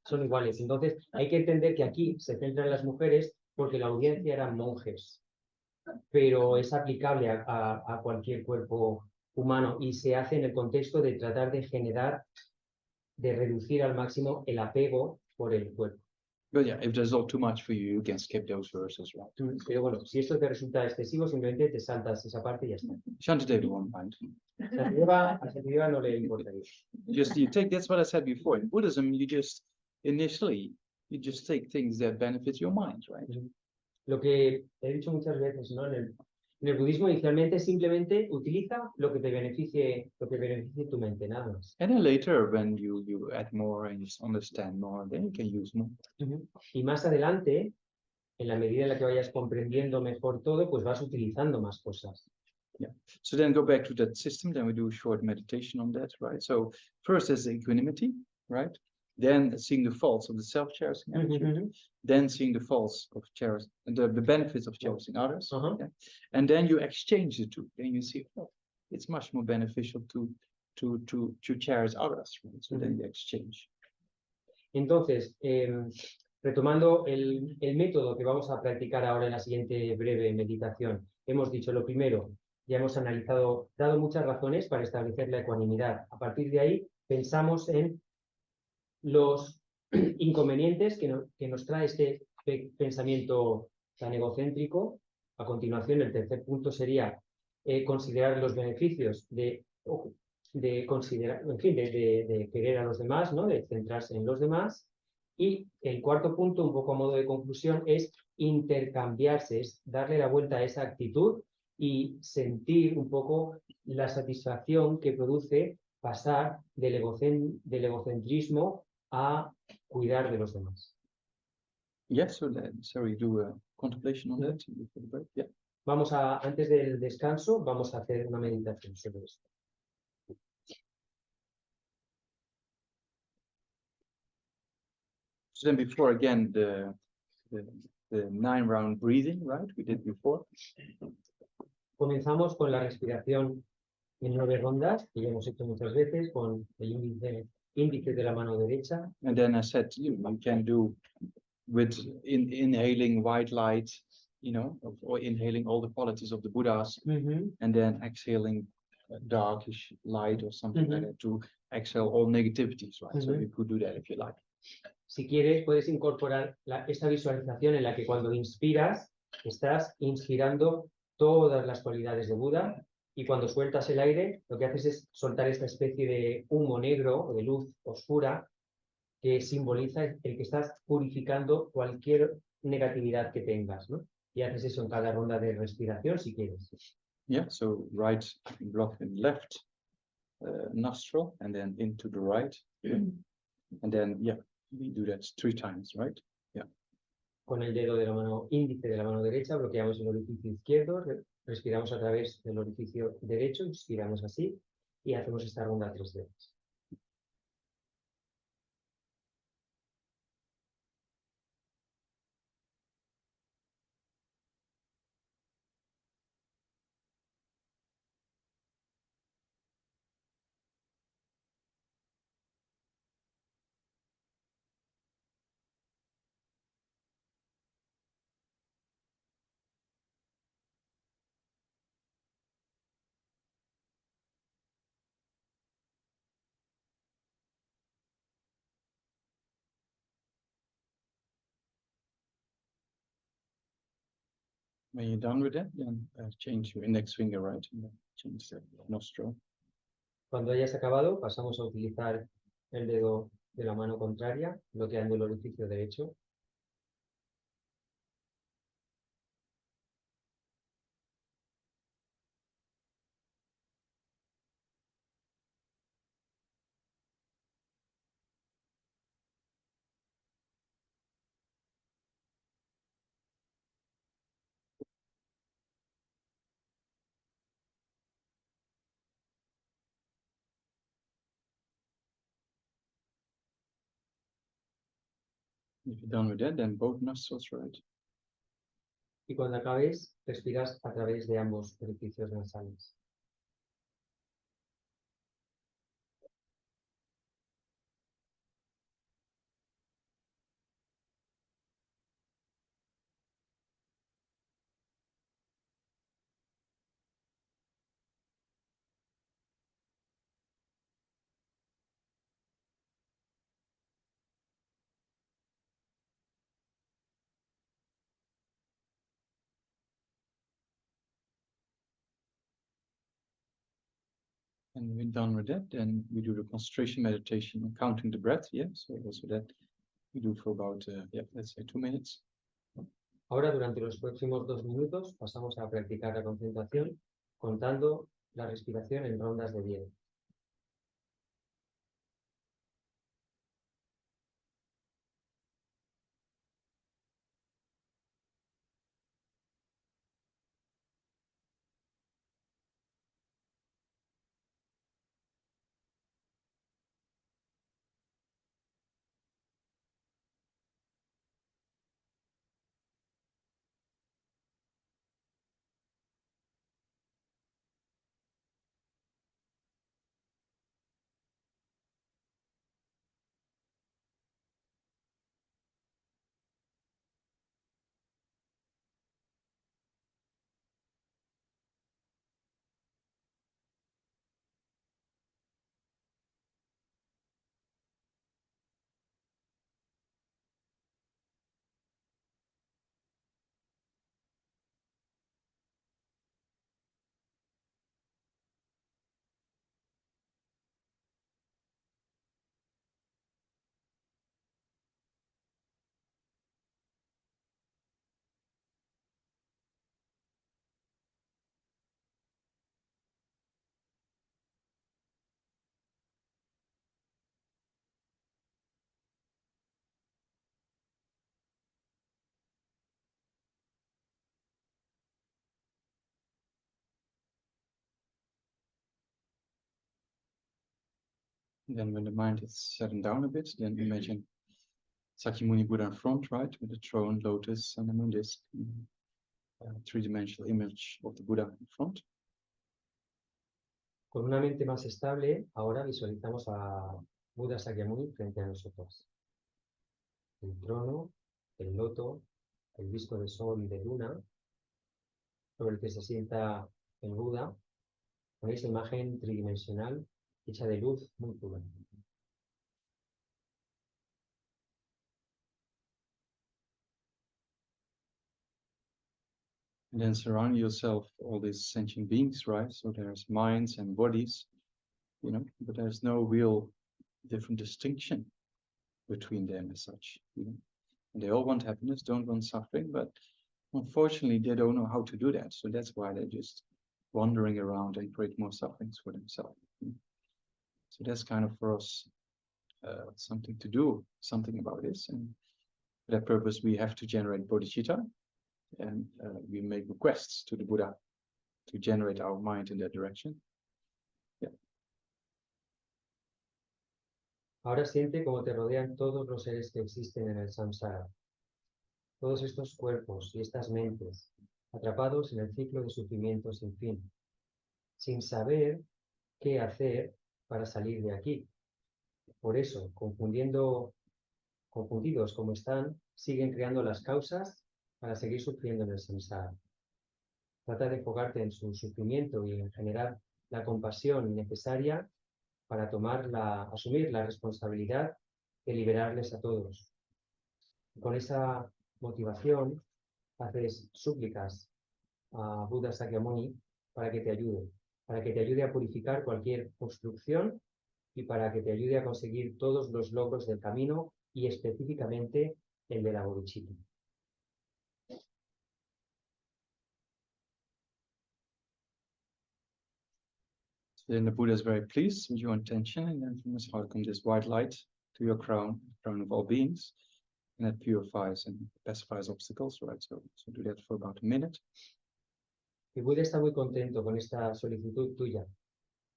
A: Son iguales. Entonces, hay que entender que aquí se centran las mujeres porque la audiencia eran monjes, pero es aplicable a cualquier cuerpo humano y se hace en el contexto de tratar de generar, de reducir al máximo el apego por el cuerpo.
B: But yeah, if there's not too much for you, you can skip those verses, right?
A: Pero bueno, si esto te resulta excesivo, simplemente te saltas esa parte y ya está.
B: Shantideva won't mind.
A: A Shantideva no le importaría.
B: Just you take, that's what I said before. In Buddhism, you just initially you just take things that benefit your mind, right?
A: Lo que he dicho muchas veces, ¿no? En el budismo inicialmente simplemente utiliza lo que te beneficie, tu mente, nada más.
B: And then later, when you add more and you understand more, then you can use more.
A: Y más adelante, en la medida en la que vayas comprendiendo mejor todo, pues vas utilizando más cosas.
B: Yeah. So then go back to that system. Then we do a short meditation on that, right? So first is equanimity, right? Then seeing the faults of the self-cherishing attitude. Then seeing the faults of cherishing, the benefits of cherishing others. Yeah? And then you exchange the two. Then you see, oh, it's much more beneficial to cherish others, right? So then you exchange.
A: Entonces, retomando el método que vamos a practicar ahora en la siguiente breve meditación, hemos dicho lo primero, ya hemos analizado, dado muchas razones para establecer la ecuanimidad. A partir de ahí, pensamos en los inconvenientes que nos trae este pensamiento tan egocéntrico. A continuación, el tercer punto sería considerar los beneficios de considerar, en fin, de querer a los demás, ¿no? De centrarse en los demás. Y el cuarto punto, un poco a modo de conclusión, es intercambiarse, es darle la vuelta a esa actitud y sentir un poco la satisfacción que produce pasar del egocentrismo a cuidar de los demás.
B: Yes, so we do a contemplation on that before the break. Yeah.
A: Vamos a, antes del descanso, vamos a hacer una meditación sobre esto.
B: So then before again the 9-round breathing, right? We did before.
A: Comenzamos con la respiración en 9 rondas, que ya hemos hecho muchas veces, con el índice de la mano derecha.
B: And then I said, you can do with inhaling white light, you know, or inhaling all the qualities of the Buddhas, and then exhaling darkish light or something like that to exhale all negativities, right? So you could do that if you like.
A: Si quieres, puedes incorporar esta visualización en la que cuando inspiras, estás inspirando todas las cualidades de Buda, y cuando sueltas el aire, lo que haces es soltar esta especie de humo negro o de luz oscura que simboliza el que estás purificando cualquier negatividad que tengas, ¿no? Y haces eso en cada ronda de respiración si quieres.
B: Yeah, so right block in left nostril and then into the right. And then, yeah, we do that 3 times, right? Yeah.
A: Con el dedo de la mano índice de la mano derecha bloqueamos el orificio izquierdo, respiramos a través del orificio derecho, inspiramos así y hacemos esta ronda 3 veces.
B: When you're done with that, then change your index finger, right? And then change the nostril.
A: Cuando hayas acabado, pasamos a utilizar el dedo de la mano contraria, bloqueando el orificio derecho.
B: If you're done with that, then both nostrils, right?
A: Y cuando acabes, respiras a través de ambos orificios nasales.
B: And we're done with that, then we do the concentration meditation, counting the breath. Yeah, so also that we do for about, let's say 2 minutes.
A: Ahora, durante los próximos 2 minutos, pasamos a practicar la concentración contando la respiración en rondas de 10.
B: Then when the mind is settling down a bit, then imagine Sakyamuni Buddha in front, right? With the throne, lotus, and the moon disc. Three-dimensional image of the Buddha in front.
A: Con una mente más estable, ahora visualizamos a Buda Sakyamuni frente a nosotros. El trono, el loto, el disco de sol y de luna, sobre el que se sienta el Buda, con esa imagen tridimensional hecha de luz muy pura.
B: And then surround yourself all these sentient beings, right? So there's minds and bodies, but there's no real different distinction between them as such, And they all want happiness, don't want suffering, but unfortunately they don't know how to do that. So that's why they're just wandering around and create more sufferings for themselves. So that's kind of for us something to do, something about this. And for that purpose, we have to generate bodhicitta, and we make requests to the Buddha to generate our mind in that direction.
A: Ahora siente cómo te rodean todos los seres que existen en el samsara. Todos estos cuerpos y estas mentes, atrapados en el ciclo de sufrimiento sin fin, sin saber qué hacer para salir de aquí. Por eso, confundidos como están, siguen creando las causas para seguir sufriendo en el samsara. Trata de enfocarte en su sufrimiento y en generar la compasión necesaria para asumir la responsabilidad de liberarles a todos. Con esa motivación haces súplicas a Buda Sakyamuni para que te ayude a purificar cualquier obstrucción y para que te ayude a conseguir todos los logros del camino y específicamente el de la bodhicitta.
B: Then the Buddha is very pleased with your intention, and then from his heart comes this white light to your crown of all beings, and that purifies and pacifies obstacles, right? So do that for about a minute.
A: Y Buda está muy contento con esta solicitud tuya,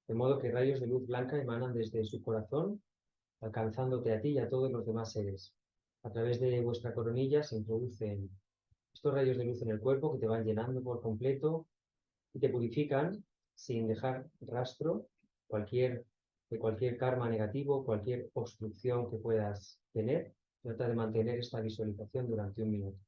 A: de modo que rayos de luz blanca emanan desde su corazón, alcanzándote a ti y a todos los demás seres. A través de vuestra coronilla se introducen estos rayos de luz en el cuerpo que te van llenando por completo y te purifican sin dejar rastro de cualquier karma negativo, cualquier obstrucción que puedas tener. Trata de mantener esta visualización durante 1 minuto.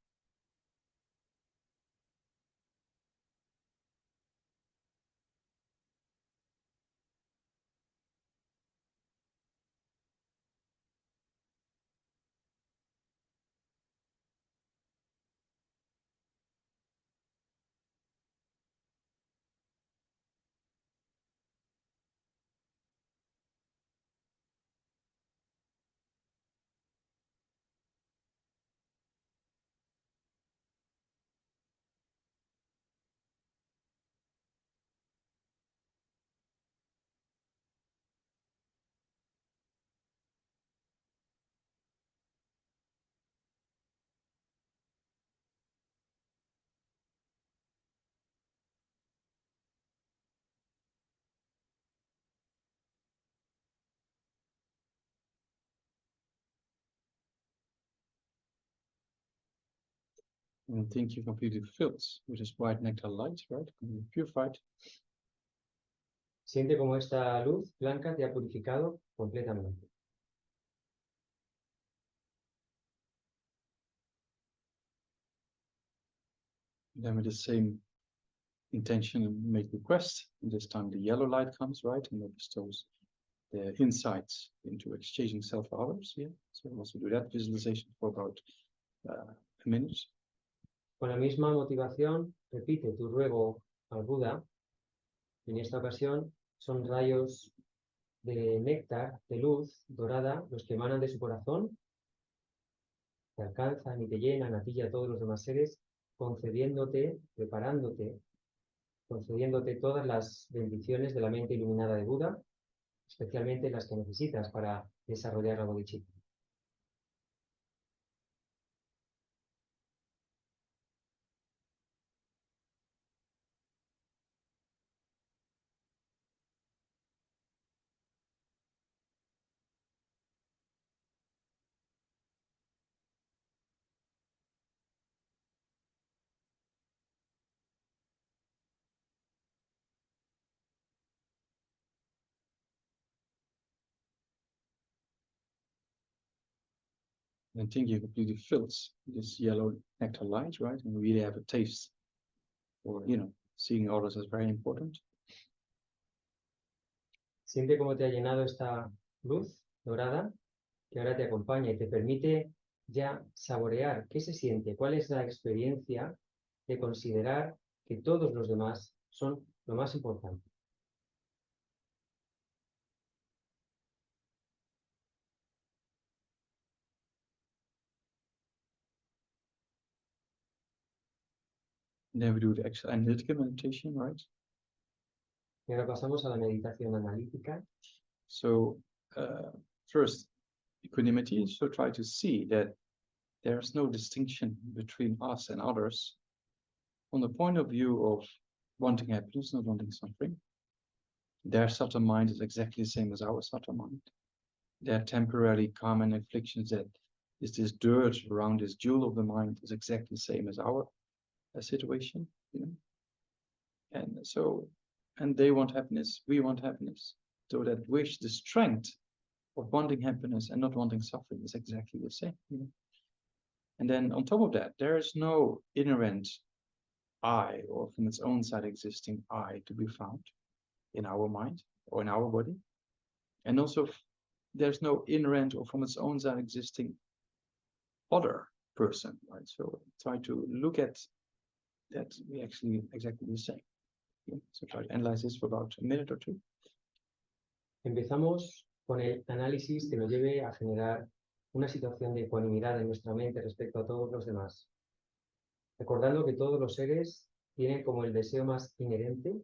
B: And think you completely filled with this white nectar light, right? Purified.
A: Siente como esta luz blanca te ha purificado completamente.
B: Then with the same intention and make request, this time the yellow light comes, right? And that bestows the insights into exchanging self for others. Yeah. So we'll also do that visualization for about a minute.
A: Con la misma motivación, repite tu ruego al Buda. En esta ocasión son rayos de néctar, de luz dorada, los que emanan de su corazón, te alcanzan y te llenan a ti y a todos los demás seres, concediéndote, preparándote, concediéndote todas las bendiciones de la mente iluminada de Buda, especialmente las que necesitas para desarrollar la bodhicitta.
B: And think you completely fills this yellow nectar light, right? And really have a taste for, seeing others as very important.
A: Siente cómo te ha llenado esta luz dorada que ahora te acompaña y te permite ya saborear qué se siente, cuál es la experiencia de considerar que todos los demás son lo más importante.
B: And then we do the actual analytical meditation, right?
A: Y ahora pasamos a la meditación analítica.
B: So first, equanimity. So try to see that there's no distinction between us and others from the point of view of wanting happiness, not wanting suffering. Their subtle mind is exactly the same as our subtle mind. Their temporary karma and afflictions, that is this dirt around this jewel of the mind, is exactly the same as our situation, and they want happiness, we want happiness. So that wish, the strength of wanting happiness and not wanting suffering is exactly the same. And then on top of that, there is no inherent I, or from its own side existing I, to be found in our mind or in our body. And also there's no inherent or from its own side existing other person, right? So try to look at that we actually exactly the same. Okay, so try to analyze this for about a minute or two.
A: Empezamos con el análisis que nos lleve a generar una situación de ecuanimidad en nuestra mente respecto a todos los demás. Recordando que todos los seres tienen como el deseo más inherente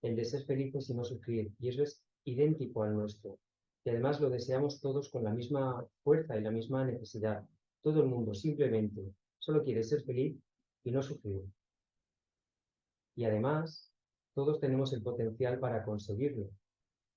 A: el de ser felices y no sufrir, y eso es idéntico al nuestro. Y además lo deseamos todos con la misma fuerza y la misma necesidad. Todo el mundo simplemente solo quiere ser feliz y no sufrir. Y además, todos tenemos el potencial para conseguirlo.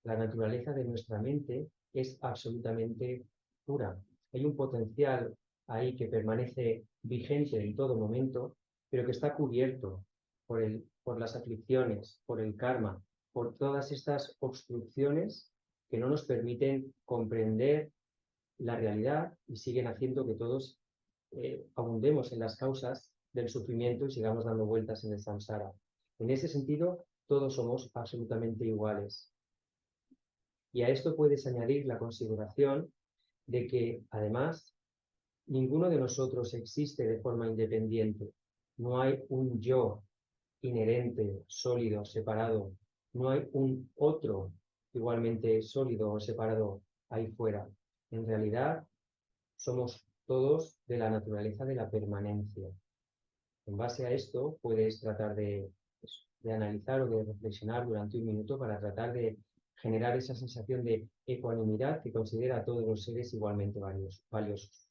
A: La naturaleza de nuestra mente es absolutamente pura. Hay un potencial ahí que permanece vigente en todo momento, pero que está cubierto por las aflicciones, por el karma, por todas estas obstrucciones que no nos permiten comprender la realidad y siguen haciendo que todos abundemos en las causas del sufrimiento y sigamos dando vueltas en el samsara. En ese sentido, todos somos absolutamente iguales. Y a esto puedes añadir la consideración de que, además, ninguno de nosotros existe de forma independiente. No hay un yo inherente, sólido, separado. No hay un otro igualmente sólido o separado ahí fuera. En realidad, somos todos de la naturaleza de la permanencia. En base a esto, puedes tratar de analizar o de reflexionar durante un minuto para tratar de generar esa sensación de ecuanimidad que considera a todos los seres igualmente valiosos.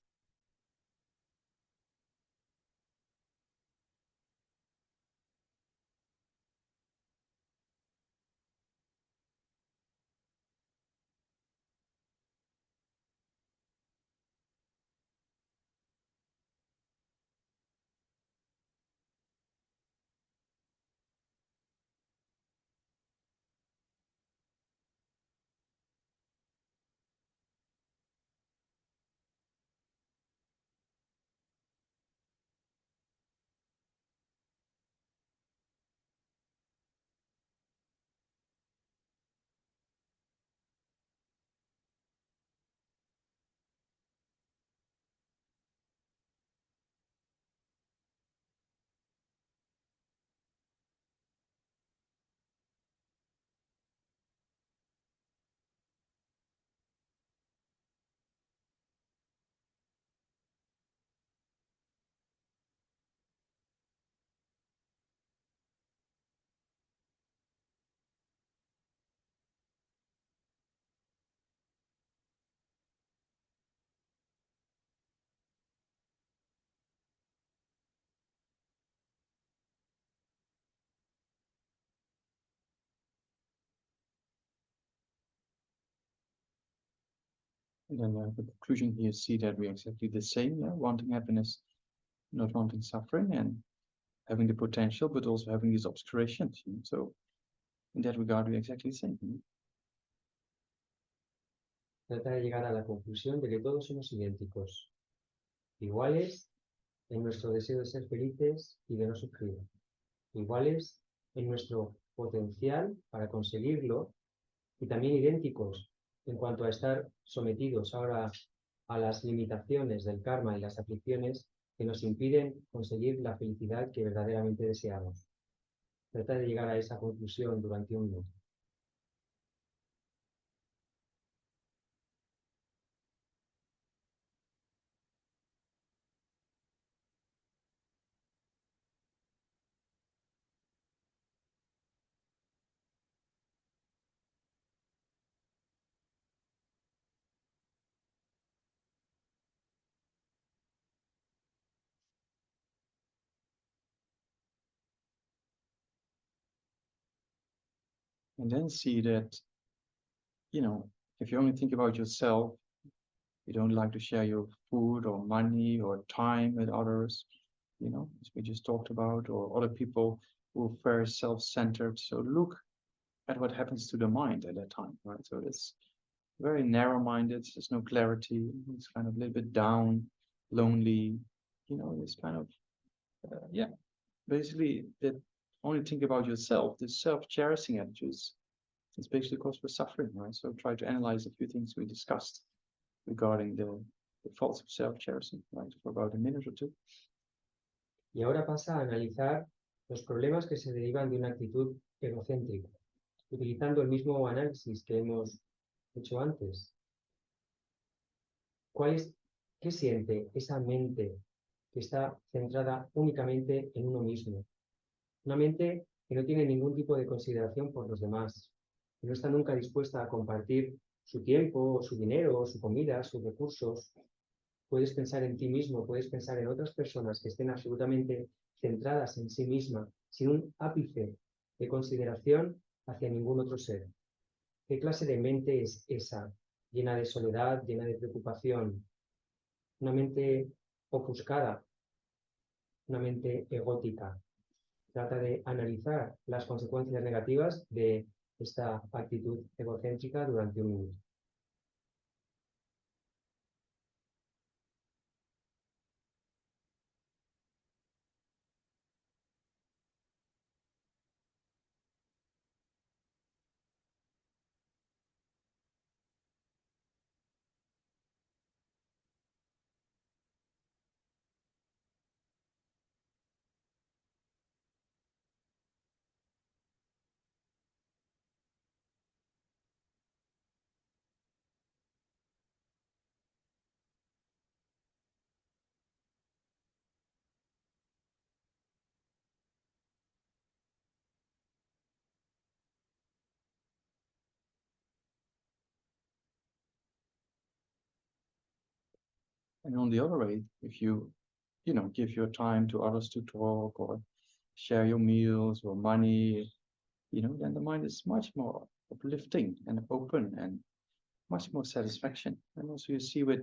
B: And then the conclusion here, see that we're exactly the same, yeah? Wanting happiness, not wanting suffering, and having the potential, but also having these obscurations. So in that regard, we're exactly the same.
A: Trata de llegar a la conclusión de que todos somos idénticos, iguales en nuestro deseo de ser felices y de no sufrir, iguales en nuestro potencial para conseguirlo y también idénticos en cuanto a estar sometidos ahora a las limitaciones del karma y las aflicciones que nos impiden conseguir la felicidad que verdaderamente deseamos. Trata de llegar a esa conclusión durante un minuto.
B: And then see that, if you only think about yourself, you don't like to share your food or money or time with others, as we just talked about, or other people who are very self-centered. So look at what happens to the mind at that time, right? So it's very narrow-minded, there's no clarity, it's kind of a little bit down, lonely, this kind of, basically that only think about yourself, this self-cherishing attitudes. It's basically cause for suffering, right? So try to analyze a few things we discussed regarding the faults of self-cherishing, right, for about a minute or two.
A: Y ahora pasa a analizar los problemas que se derivan de una actitud egocéntrica, utilizando el mismo análisis que hemos hecho antes. ¿Qué siente esa mente que está centrada únicamente en uno mismo? Una mente que no tiene ningún tipo de consideración por los demás, que no está nunca dispuesta a compartir su tiempo, su dinero, su comida, sus recursos. Puedes pensar en ti mismo, puedes pensar en otras personas que estén absolutamente centradas en sí misma, sin un ápice de consideración hacia ningún otro ser. ¿Qué clase de mente es esa? Llena de soledad, llena de preocupación, una mente ofuscada, una mente egótica. Trata de analizar las consecuencias negativas de esta actitud egocéntrica durante un minuto.
B: And on the other way, if you give your time to others to talk or share your meals or money, then the mind is much more uplifting and open and much more satisfaction. And also you see with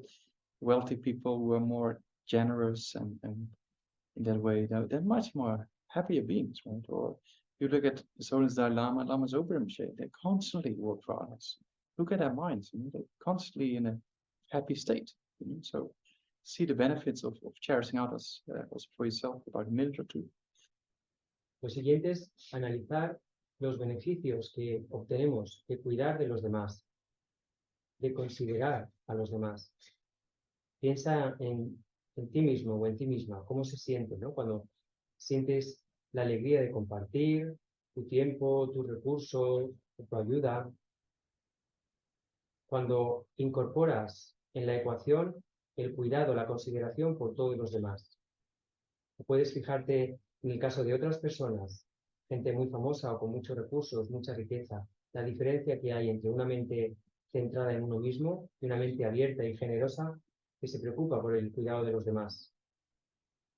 B: wealthy people who are more generous and in that way, they're much more happier beings, right? Or you look at the Solis Dalai Lama, Lama Zopa, they constantly work for others. Look at their minds, they're constantly in a happy state. So see the benefits of cherishing others also for yourself about a minute or two.
A: Lo siguiente es analizar los beneficios que obtenemos de cuidar de los demás, de considerar a los demás. Piensa en ti mismo o en ti misma, cómo se siente, ¿no? Cuando sientes la alegría de compartir tu tiempo, tus recursos, tu ayuda. Cuando incorporas en la ecuación el cuidado, la consideración por todos los demás. Puedes fijarte en el caso de otras personas, gente muy famosa o con muchos recursos, mucha riqueza, la diferencia que hay entre una mente centrada en uno mismo y una mente abierta y generosa que se preocupa por el cuidado de los demás.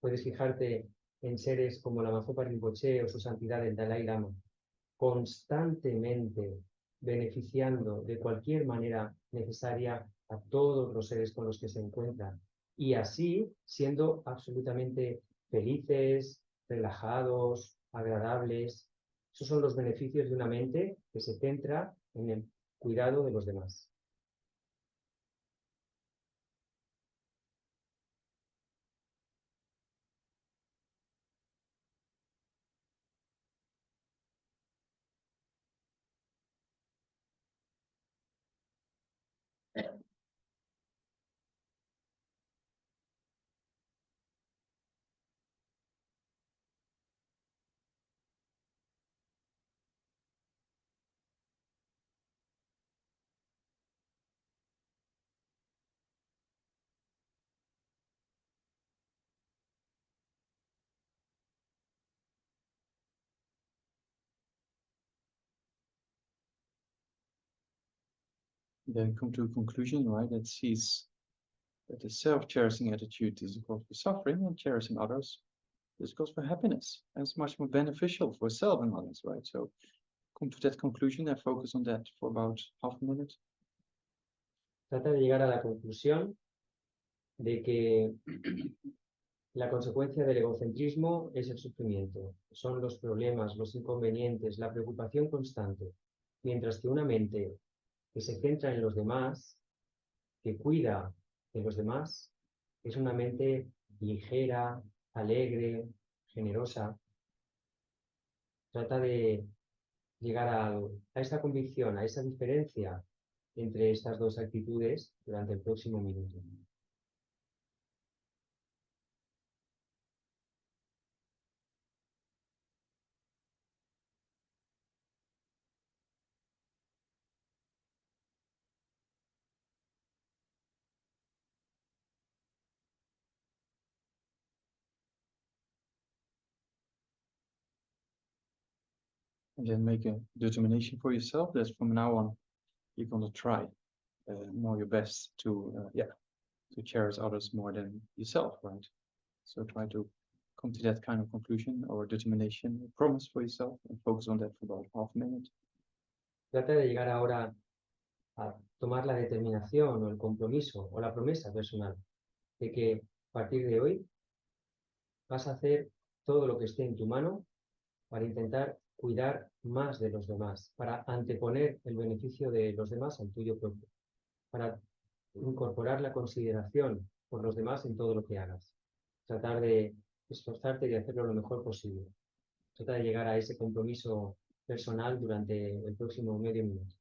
A: Puedes fijarte en seres como la Mazopa Rinpoche o su santidad el Dalai Lama, constantemente beneficiando de cualquier manera necesaria a todos los seres con los que se encuentran y así siendo absolutamente felices, relajados, agradables. Esos son los beneficios de una mente que se centra en el cuidado de los demás.
B: Then come to a conclusion, right, that sees that the self-cherishing attitude is a cause for suffering and cherishing others is a cause for happiness. And it's much more beneficial for self and others, right? So come to that conclusion and focus on that for about half a minute.
A: Trata de llegar a la conclusión de que la consecuencia del egocentrismo es el sufrimiento, son los problemas, los inconvenientes, la preocupación constante, mientras que una mente que se centra en los demás, que cuida de los demás, es una mente ligera, alegre, generosa. Trata de llegar a esa convicción, a esa diferencia entre estas dos actitudes durante el próximo minuto.
B: And then make a determination for yourself that from now on you're gonna try more your best to to cherish others more than yourself, right? So try to come to that kind of conclusion or determination, promise for yourself, and focus on that for about half a minute.
A: Trata de llegar ahora a tomar la determinación o el compromiso o la promesa personal de que a partir de hoy vas a hacer todo lo que esté en tu mano para intentar cuidar más de los demás, para anteponer el beneficio de los demás al tuyo propio, para incorporar la consideración por los demás en todo lo que hagas, tratar de esforzarte y de hacerlo lo mejor posible. Trata de llegar a ese compromiso personal durante el próximo medio minuto.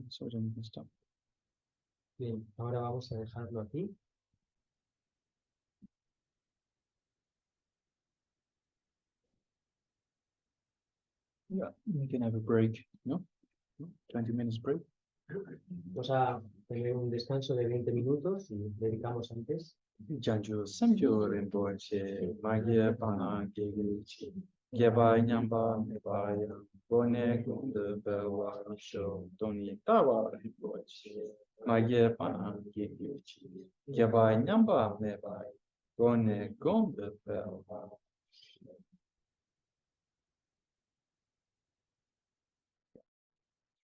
B: So then you can stop.
A: Bien, ahora vamos a dejarlo aquí.
B: Yeah, we can have a break, no? 20 minutes break.
A: Vamos a tener un descanso de 20 minutos y dedicamos antes.
B: Janju Samjo Rinpoche, Maya Pana Geguchi, Geba Nyamba Nebaya, Bone Gunda Bewa Show, Tony Tawa Rinpoche, Maya Pana Geguchi, Geba Nyamba Nebaya, Bone Gunda Bewa